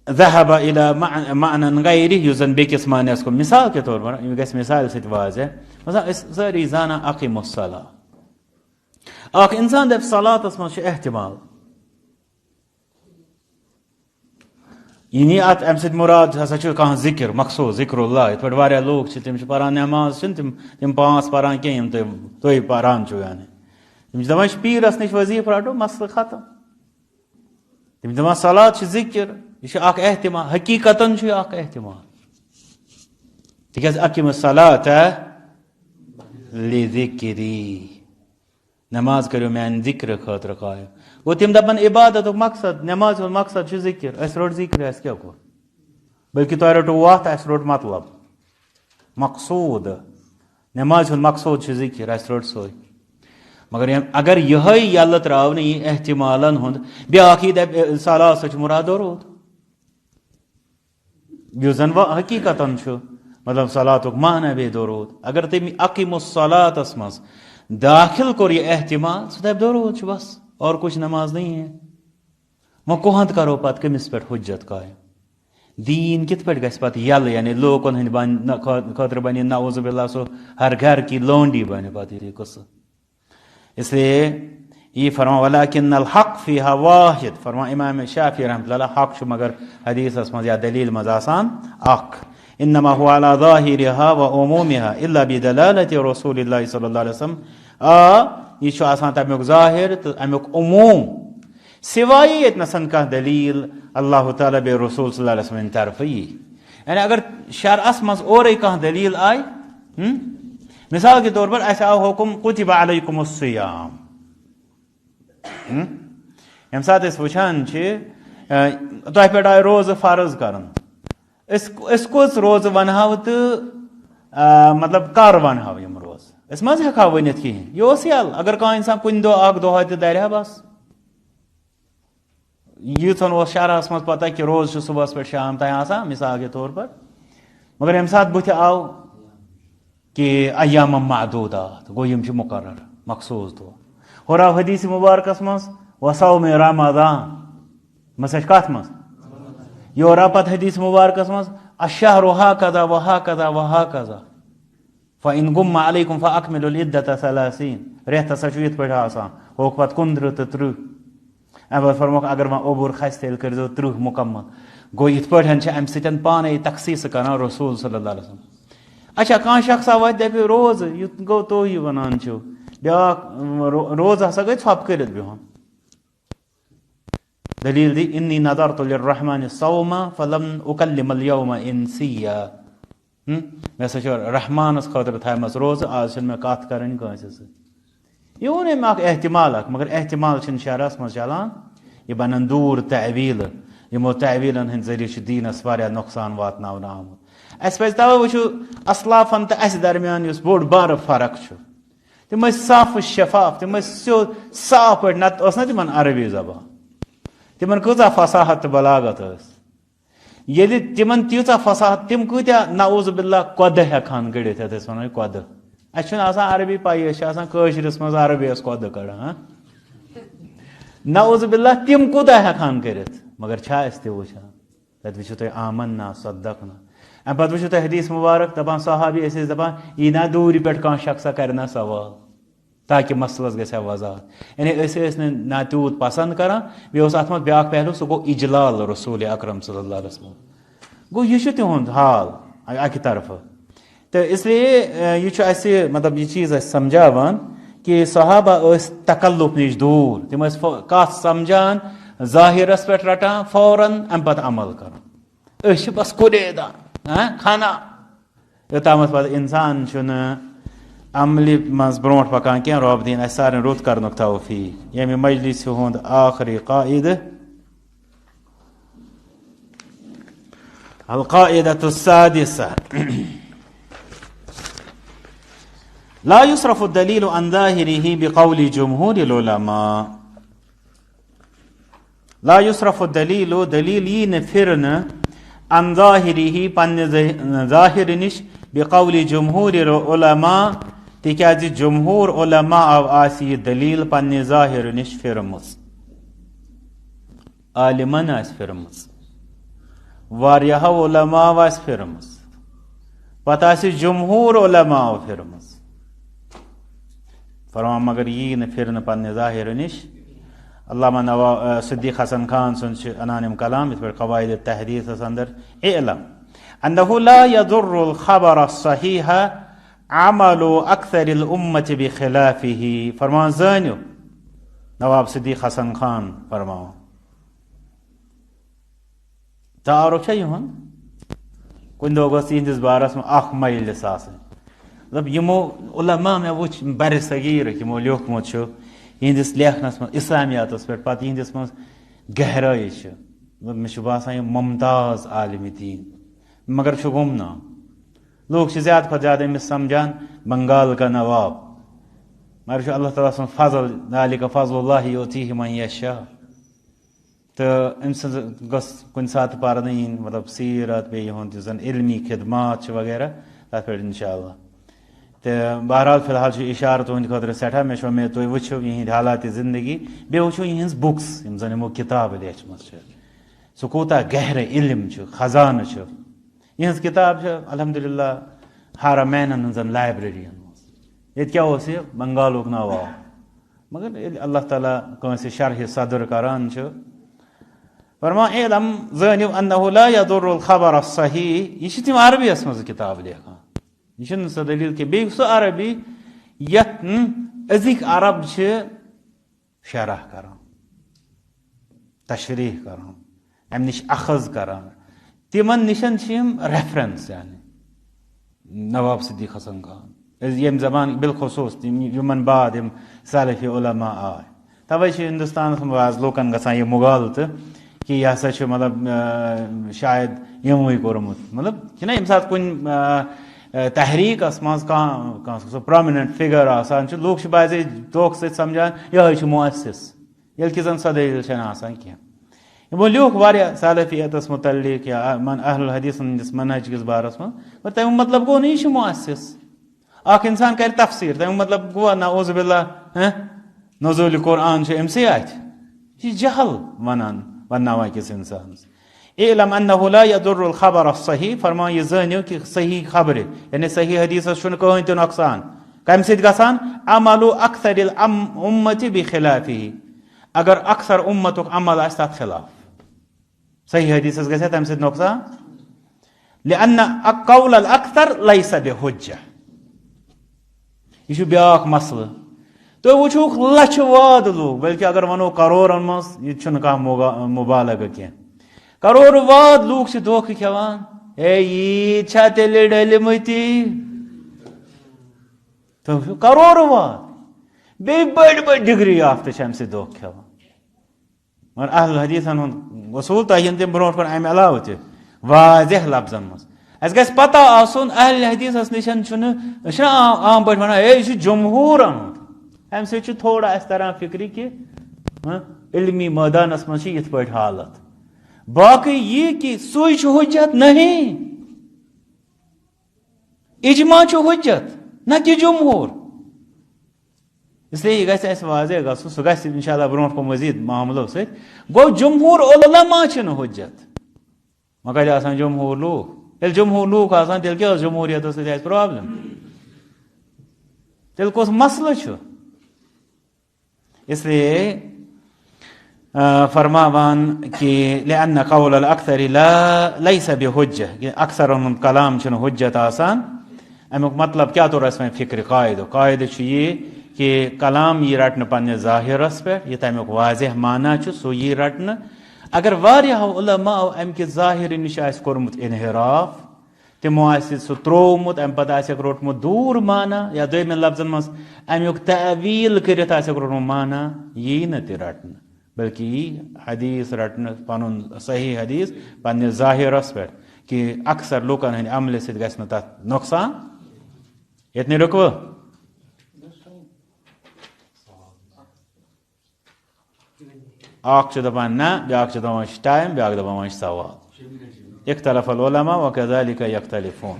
ذهب إلى معنى غيره یُس زن بیٚکِس معنیس کُن مثال کے طور پر یہِ گژھِ مثالہِ سۭتۍ واضح مثلا أسۍ سٲری زانان اقیموا الصلاة اکھ انسان دپہِ صلاتس منٛز چھُ احتمال یعنی اتھ امہِ سۭتۍ مراد ہسا چھُ کانٛہہ ذکر مقصوٗد ذکر اللہ یِتھ پٲٹھۍ واریاہ لوٗکھ چھِ تِم چھِ پران نٮ۪ماز چھِنہٕ تِم 5 پران کینٛہہ یِم تُہۍ پران چھِو یعنی تِم چھِ دپان یہِ چھُ پیٖرس نِش وظیٖفہٕ رٹو مسلہٕ ختم تِم چھِ دپان صلات چھِ ذکر یہ چھُ اکھ احتمال حقیقتن چھُ یہِ اکھ احتمال تِکیٛازِ اقیموا الصلاة لذکری نماز کٔرِو میانہِ ذکرٕ خٲطرٕ قٲیِم گوٚو تِم دپان عبادتُک مقصد نمازِ ہُنٛد مقصد چھُ ذکر اَسہِ روٚٹ ذکر اَسہِ کیٛاہ کوٚر بلکہِ تۄہہِ رٔٹو وتھ اَسہِ روٚٹ مطلب مقصوٗد نمازِ ہُنٛد مقصوٗد چھُ ذکر اَسہِ روٚٹ سُے مگر اگر یِہوٚے یلہٕ ترٛاونہٕ یی احتمالن ہُنٛد بیٛاکھ یی دپہِ صلات سۭتۍ چھُ مراد درود یُس زن وۄنۍ حقیقتن چھُ مطلب صلاتُک معنی بیٚیہِ درود اگر تٔمۍ اقیموا الصلاتس منٛز داخل کوٚر یہِ احتمال سُہ دپہِ درود چھُ بس اور کچھ نماز نہیں ہے وۄنۍ کُہنٛد کرو پتہٕ کٔمِس پٮ۪ٹھ حجت قٲیِم دیٖن کِتھ پٲٹھۍ گژھِ پتہٕ یلہٕ یعنی لوٗکن ہٕنٛدِ خٲطرٕ بنہِ نعوذ باللہ سُہ ہر گھر کی لونڈی بنہِ پتہٕ یہِ قصہٕ اس لیے یہ فرمان ولکن الحق فیہا واحد فرمان امام شافعی رحمۃ اللہ حق چھُ مگر حدیثس منٛز یا دلیل منٛز آسان اکھ انما هو على ظاہرها وعمومها الا بدلالة رسول اللہ صلی اللہ علیہ وسلم یہ چھُ آسان تمیُک ظاہر تہٕ امیُک عموم سوائے ییٚتنَسن کانٛہہ دلیٖل اللہ تعالیٰ بیٚیہِ رسول صلی اللہ علیہ وسلم طرفہٕ یی یعنی اگر شرعس منٛز اورے کانٛہہ دلیٖل آیہِ مثال کے طور پر اَسہِ آو حُکم کُتِبَ علیکُم الصیام ییٚمہِ ساتہٕ أسۍ وٕچھان چھِ تۄہہِ پٮ۪ٹھ آیہِ روزٕ فرض کرُن أسۍ کُس روزٕ ونہو تہٕ مطلب کر ونہو یِم روزٕ أسۍ ما حظ ہٮ۪کہٕ ہاو ؤنِتھ کِہینۍ یہِ اوس یَلہٕ اگر کانٛہہ انسان کُنہِ دۄہ اکھ دۄہا تہِ دَرِ ہا بس ییٖژہن اوس شرحس منٛز پتہ کہِ روزٕ چھُ صبحس پٮ۪ٹھ شام تام آسان مثال کے طور پر مگر ییٚمہِ ساتہٕ بٕتھِ آو کہ ایام معدودات گوٚو یِم چھِ مُقرر مخصوٗص دۄہ ہورٕ آو حدیٖث مُبارکس منٛز وصوم رمضان مسا چھِ کتھ منٛز یورٕ آو پتہٕ حدیٖث مُبارکس منٛز الشہر ہاکذا وہاکذا وہاکذا فإن غم علیکم فأکملوا العدة 30 رٮ۪تھ ہسا چھُ یِتھ پٲٹھۍ آسان ہووُکھ پتہٕ 29 تہٕ 30 امہِ پتہٕ فرموکھ اگر وۄنۍ اوٚبُر کھسہِ تیٚلہِ کٔرۍزیو 30 مُکمل گوٚو یِتھ پٲٹھۍ چھِ امہِ سۭتۍ پانے تخصیٖص کران رسول صلی اللہ علیہ وسلم اچھا کانٛہہ شخصا واتہِ دپہِ روزٕ یہِ گوٚو تُہۍ ونان چھِو بیٛاکھ روزٕ ہسا گٔے ژھۄپہٕ کٔرِتھ بِہُن دلیٖل دی انی نظرت للرحمن صوما فلم اکلم اليوم انسیا مےٚ ہسا چھُ رحمانس خٲطرٕ تھایمژ روزٕ آز چھنہٕ مےٚ کتھ کرٕنۍ کٲنٛسہِ سۭتۍ یہِ ووٚن أمۍ اکھ احتمال اکھ مگر احتمال چھِنہٕ شرعس منٛز چلان یہِ بنن دوٗر تعویٖلہٕ یِمو تعویٖلن ہٕنٛدۍ ذٔریعہٕ چھُ دیٖنس واریاہ نۄقصان واتناونہٕ آمُت اَسہِ پزِ توے وٕچھو اسلافن تہٕ اَسہِ درمیان یُس بوٚڑ بارٕ فرق چھُ تِم ٲسۍ صاف شفاف تِم ٲسۍ سیوٚد صاف پٲٹھۍ نتہٕ ٲس نا تِمن عربی زبان تِمن کۭژاہ فصاحت تہٕ بلاغت ٲس ییٚلہِ تِمن تیٖژاہ فصاحت تِم کۭتیاہ نعوذ باللہ قۄدٕ ہٮ۪کہٕ ہن کٔڑِتھ یتھ أسۍ ونو یہِ قۄدٕ اَسہِ چھُنہٕ آسان عربی پایی أسۍ چھِ آسان کٲشرِس منٛز عربیس قۄدٕ کڑان نعوذ باللہ تِم کوٗتاہ ہٮ۪کہٕ ہن کٔرِتھ مگر چھا أسۍ تہِ وٕچھان تتہِ وٕچھِو تُہۍ آمنا صدقنا امہِ پتہٕ وٕچھِو تُہۍ حدیٖث مُبارک دپان صحابی ٲسۍ أسۍ دپان یی نا دوٗرِ پٮ۪ٹھ کانٛہہ شخصا کرِ نا سوال تاکہِ مسلس گژھِ ہا وضاحت یعنی أسۍ ٲسۍ نہٕ نہ تیوٗت پسنٛد کران بیٚیہِ اوس اتھ منٛز بیٛاکھ پہلوٗ سُہ گوٚو اجلال رسول اکرم صلی اللہ علیہ وسلم گوٚو یہِ چھُ تِہُنٛد حال اکہِ طرفہٕ تہٕ اس لیے یہِ چھُ اسہِ مطلب یہِ چیٖز اسہِ سمجھاوان کہِ صحابہ ٲسۍ تکلُف نِش دوٗر تِم ٲسۍ کتھ سمجھان ظٲہرس پٮ۪ٹھ رٹان فوراً امہِ پتہٕ عمل کران أسۍ چھِ بس کُریدان کھانا یوٚتامتھ پتہٕ انسان چھُنہٕ عملہِ منٛز برونٛٹھ پکان کینٛہہ رۄب دِیِن اسہِ سارنٕے رُت کرنُک توفیٖق ییٚمہِ مجلسہِ ہُنٛد آخری قاعدٕ القاعدة السادسة لا يصرف الدليل عن ظاهره بقول جمهور العلماء. لا يصرف الدليل دلیل یہ نہ پھرنا عن ظاهره پنہ ظاہر نش بقول جمهور العلماء تکیاز جمہور علماء آسی دلیل پنہ ظاہر نش پھرمز عالمن آس پھرمز واریاہ علماء آس پھرمز پتہ آسی جمہور علماء پھرمز فرمان مگر یہ نہ پھرنا پنہ ظاہر نش. علامہ صدیق حسن خان سن انانم کلام اس پر قواعد التحدیث اندر اعلم انه لا يضر الخبر الصحيح عمل اکثر الامت بخلافه. فرمان زانیو نواب صدیق حسن خان فرماؤ تعارف چھ یہن کن دو گوس اندس بارس میں اخ مجلس آسن مطلب یمو علماء میں وچ بر صغیر یمو لیوکھمت چھ یہندس لیکھنس من اسلامیاتس پہ پتہ یہندس من گہرائی مے باسان یہ ممتاز عالم دین مگر گمنا لوگ زیادہ کھت زیادہ امس سمجھان بنگال کا نواب مگر اللہ تعالیٰ سن فضل ذالک فضل اللہ یؤتیہ من یشاء. تو ام گس کن سات پرن مطلب سیرت بیہد زن علمی خدمات وغیرہ تر پہ انشاء اللہ. تو بہرحال فی الحال اشارہ تہند خاطر سٹھا مے امید تھی وچھو یہند حالات زندگی بیٚیہِ وچھو یہنز بکس یم زن یمو کتاب لیچمژ سہ کوتاہ گہرے علم خزانہ یہنز کتاب الحمدللہ حرمینن ہنزن لائبریرین یہ کیا یہ بنگالک نواب مگر اللہ تعالیٰ کنس شرح صدر کران فرمان علم زانیو انه لا يضر الخبر الصحیح. یہ تم عربی اس مز کتاب لیکھان یہ سہ دلیل کہ بیٚیہِ سہ عربی یت ازک عرب شرح کران تشریح کران ام نش اخذ کران تمن نشن ریفرنس یعنی نواب صدیق حسن خان یم زبان بالخصوص یمن بعد یم سلفی علماء آئے توے ہندوستان بعض لوکن گژھان یہ مغالطہ کہ یہ ہسا مطلب شاید یموے کورمت مطلب چھنا یم سات کن تحریکس مز سہ پرامننٹ فگر آسان لوگ بعضے دھوکہ سۭتۍ سمجھان یہ مؤسس ییٚلہِ کہِ زن سۄ دلیل چھنہٕ آسان کینٛہہ. یمو لیوکھ واریاہ سلفیتس متعلق یا اہل الحدیث ہندس منہج کس بارس من مگر تمیُک مطلب گوٚو نہٕ یہِ چھُ مؤسس. اکھ انسان کرِ تفسیر تمیُک مطلب گوٚو نعوذ باللہ نزول قرآن چھُ أمسٕے اتھِ یہِ چھُ جہل ونناوان أکِس انسانس. اعلم انه لا يضر الخبر الصحیح. فرمان یہ زانیو کہ صحیح خبر یعنی صحیح حدیثس چھُنہٕ کٕہٕنۍ تہِ نۄقصان کمہِ سۭتۍ گژھان عمل اکثر الامت بخلافه اگر اکثر امتک عمل آسہِ تتھ خلاف صحیح حدیثس گژھِ تمہِ سۭتۍ نۄقصان لأن قول الاکثر لیس بحجہ. یہ چھُ بیاکھ مسلہٕ تُہۍ وٕچھوکھ لچھِ واد لوگ بلکہ اگر ونو کرورن منٛز یہِ چھُنہٕ کانٛہہ مبالغہ کینٛہہ کرور واد لوگ چھِ دھوکہٕ کھٮ۪وان ہے یی چھا تیٚلہِ ڈٔلمٕتی کرور واد بیٚیہِ بٔڑۍ بٔڑۍ ڈگری یافتہٕ چھِ امہِ سۭتۍ دھوکہٕ کھٮ۪وان. مگر اہل حدیثن ہُنٛد اصوٗل تۄہہِ یِن تِم برونٛٹھ کُن امہِ علاوٕ تہِ واضح لفظن منٛز اسہِ گژھِ پتہ آسُن اہل حدیثس نِشن چھُنہ عام پٲٹھۍ ونان ہے یہِ چھُ جمہوٗرن ہُنٛد امہِ سۭتۍ چھُ تھوڑا اسہِ تران فکرِ کہِ علمی مٲدانس منٛز چھِ یِتھ پٲٹھۍ حالت. باقی یہ کہ سوئی چھُ حجت نہیں اجماع چھُ حجت نہ کہ جمہور. اس لیے یہ گژھِ اسہِ واضح گژھُن سُہ گژھِ انشاءاللہ برونٛٹھ کُن مزید معاملو سۭتۍ گوٚو جمہوٗر علما چھِنہٕ حجت وۄنۍ کتہِ آسان جمہوٗر لوٗکھ ییٚلہِ جمہوٗر لوٗکھ آسان تیٚلہِ کیٛاہ ٲس جمہوٗریتس سۭتۍ آسہِ پرابلم تیٚلہِ کُس مسلہٕ چھُ. اس لیے فرماوان کہ لأن قول الاکثر لیس بحجہ کہ اکثرن ہُنٛد کلام چھُنہٕ حجت آسان. امیُک مطلب کیا طور اسہِ وۄنۍ فکرِ قاعدٕ چھُ یہِ کہ کلام یی رٹنہٕ پننِس ظاہرس پٮ۪ٹھ یہِ تمیُک واضح معنی چھُ سُہ یی رٹنہٕ. اگر واریاہو علماءو امہِ کہِ ظاہرٕ نِش آسہِ کوٚرمُت انحراف تمو آسہِ سُہ ترٛوومُت امہِ پتہٕ آسٮ۪کھ روٚٹمُت دوٗر معنی یا دویمٮ۪ن لفظن منٛز امیُک تعویٖل کٔرِتھ آسٮ۪کھ روٚٹمُت معنی یی نہٕ تہِ رٹنہٕ بلکہ یہ حدیث رٹنے پن صحیح حدیث پنس ظاہرس پہ کہ اکثر لوکن ہند عملہ سۭتۍ گژھِ نہٕ تتھ نۄقصان. یتنی رُکوٕ اخ دپان نا بیاکھ دپان ٹائم بیاکھ دپان سوال اختلف العلماء وكذلك يختلفون.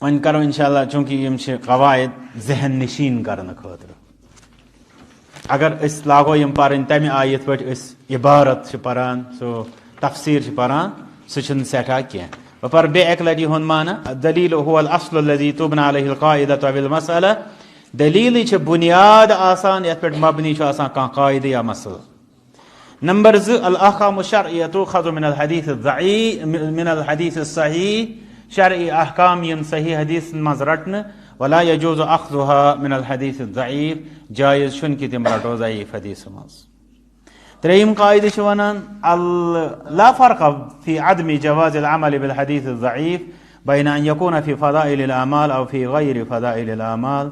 ون کرو انشاءاللہ چونکہ یم قواعد ذہن نشین کرنے خاطر اگر اس لاگو یم پرن تمہ آیہ یتھ پٲٹھۍ أسۍ عبارت پران سو تفسیر پران سہ چھنہ سٹھاہ کینٛہہ. بہ پر بیٚیہِ اکہِ لٹہِ یِہُنٛد معنی الدلیل هو الاصل الذي تبنى عليه القاعدة او المسألة. دلیل چھ بنیاد آسان یتھ پٮ۪ٹھ مبنی چھُ آسان کانٛہہ قاعدٕ یا مسئلہ. نمبر 2 الاحکام الشرعیہ تؤخذ من الحدیث الضعیف من الحدیث الصحیح. شرعی احکام ین صحیح حدیث مز رٹن ولا يجوز اخذها من الحدیث الضعیف. جائز چھن کہ تم رٹو ضعیف حدیث مز. تریم قاعدہ چھ ونان لا فرق في عدم جواز العمل بالحديث الضعيف بين ان يكون في فضائل الاعمال او في غير فضائل الاعمال.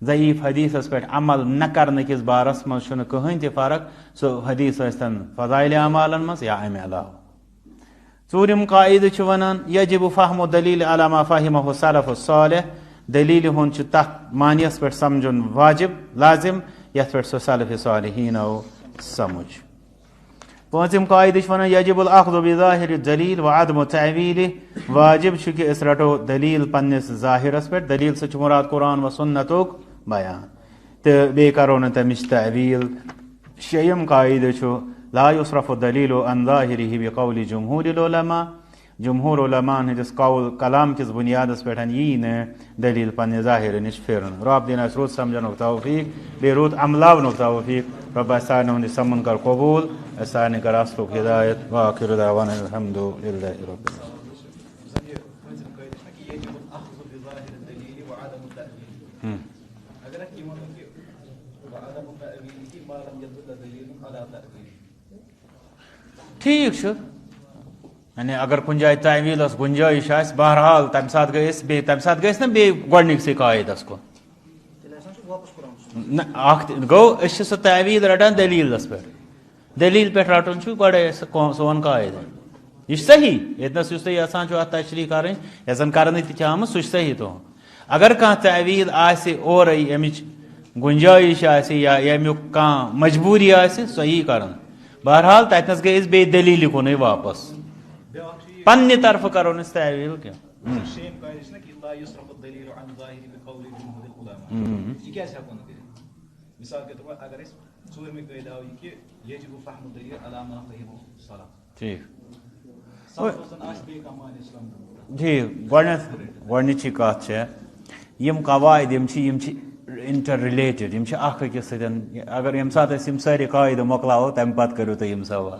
ضعیف حدیث پہ عمل نہ کرنے کس بارس مز چھنہ کہین تہ فرق سو حدیث ٲسۍتن فضائل اعمالن مز یا امہ علاوہ. ژوٗرِم قاعدہ چھ ونان یجب فهم الدلیل على ما فهمه السلف الصالح. دلیل ہن چھ تتھ معنیس پہ سمجھن واجب لازم یتھ پہ سو سلف صالحین سمجھ. پانچم قاعدہ چھ ونان یجب الاخذ بظاہر الدلیل وعدم تعویلہ. واجب چھ کہ اس رٹو دلیل پنس ظاہرس پہ. دلیل سے مراد قرآن و سنتک بیان تو بیٚیہِ کرو نہٕ تمِچ تعویل. شیٚیِم قاعدہ چھ لا يصرف الدلیل عن ظاہرہ بقول جمہور العلماء. جمہور علماء ہندس قول کلام کس بنیادس پہ یی نہ دلیل پنہ ظاہر نش پھرن. رب دین اس رود سمجھنک توفیق بیٚیہِ رود عملاونک توفیق. رب سارن ہند سمن کر قبول سارن کر اصلک ہدایت. واخر دعوانا الحمد للہ رب العالمین. ٹھیک یعنی اگر کن جائے تعویل گنجائش آس بہرحال تمہ سات گیس نا گۄڈنِکسٕے قاعدس کُن گو اس سہ تعویل رٹان دلیلس پہ. دلیل پہ رٹن گۄڈے سون قاعدہ یہ صحیح یتنس اس تھی یژھان چھو اتھ تشریح کریں یس زن کرنے تہ آمت سہ صحیح تہذ. اگر کانٛہہ تعویل آسہِ اورے امچ گنجائش آسہِ یا یمیُک کانٛہہ مجبوری آسہِ سۄ یی کرن. بہرحال تتنس گئی بیٚیہِ دلیل کُنٕے واپس پننہِ طرفہٕ کرو نہٕ تعویل کینٛہہ. مثال کے طور پر اگر اس ژوٗرمہِ قٲیدٕ آو یہ کہ یجب فهم الدلیل علی ما فهمه السلف. ٹھیک ٹھیک گۄڈنِچی کتھ چھےٚ یِم قواعد یِم چھِ انٹر رلیٹڈ یِم چھِ اکھ أکِس سۭتۍ. اگر ییٚمہِ ساتہٕ أسۍ یِم سٲری قاعدٕ مۄکلاوو تمہِ پتہٕ کٔرِو تُہۍ یِم سوال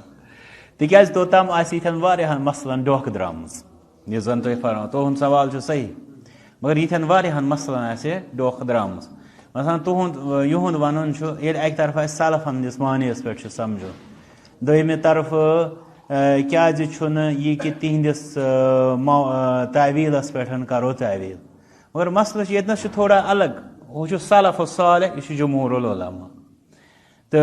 تِکیازِ توٚتام آسہِ یِتھٮ۪ن واریاہن مسلن ڈۄکھ درٛامٕژ. یُس زن تُہۍ فرماوو تُہُنٛد سوال چھُ صحیح مگر یِتھٮ۪ن واریاہن مسلن آسہِ ڈۄکھ درٛامٕژ. مثلاً یِہُنٛد ونُن چھُ ییٚلہِ اکہِ طرفہٕ اسہِ سلفن ہٕنٛدِس معنیَس پٮ۪ٹھ چھُ سمجھُن دوٚیمہِ طرفہٕ کیازِ چھُنہٕ یہِ کہِ تِہنٛدِس تعویلس پٮ۪ٹھ کرو تعویل. مگر مسلہٕ چھُ ییٚتنس چھُ تھوڑا الگ. وہ چھُ سلف الصالح یہ جمہور العلماء. تو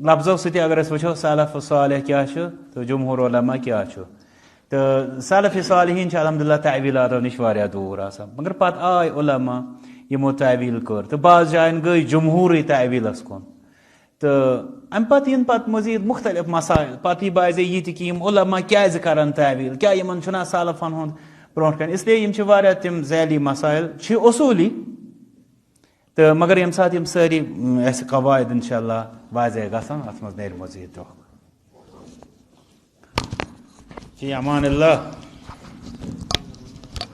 لفظو سۭتۍ اگر أسۍ وٕچھو سلف صالح کیاہ چھُ تہٕ جمہور علماء کیاہ چھُ. تہٕ سلف صالحین چھِ الحمدللہ تعویلاتو نِش واریاہ دوٗر آسان مگر پتہٕ آے علماء یِمو تعویل کٔر تہٕ بعض جایَن گٔے جمہوٗرٕے تعویلس کُن. تہٕ امہِ پتہٕ یِن پتہٕ مزیٖد مختلف مسائل پتہٕ یی باسے یہِ تہِ کہِ یِم علماء کیازِ کرن تعویل کیاہ یِمن چھُنہ سلفن ہُنٛد برونٛٹھ کَنہِ. اسلیے یِم چھِ واریاہ تِم ذیلی مسائل چھِ اصوٗلی تہٕ مگر ییٚمہِ ساتہٕ یِم سٲری اَسہِ قواعد انشاءاللہ واضح گژھن اتھ منٛز نیرِ مزیٖد دۄکھ. فی امان اللہ.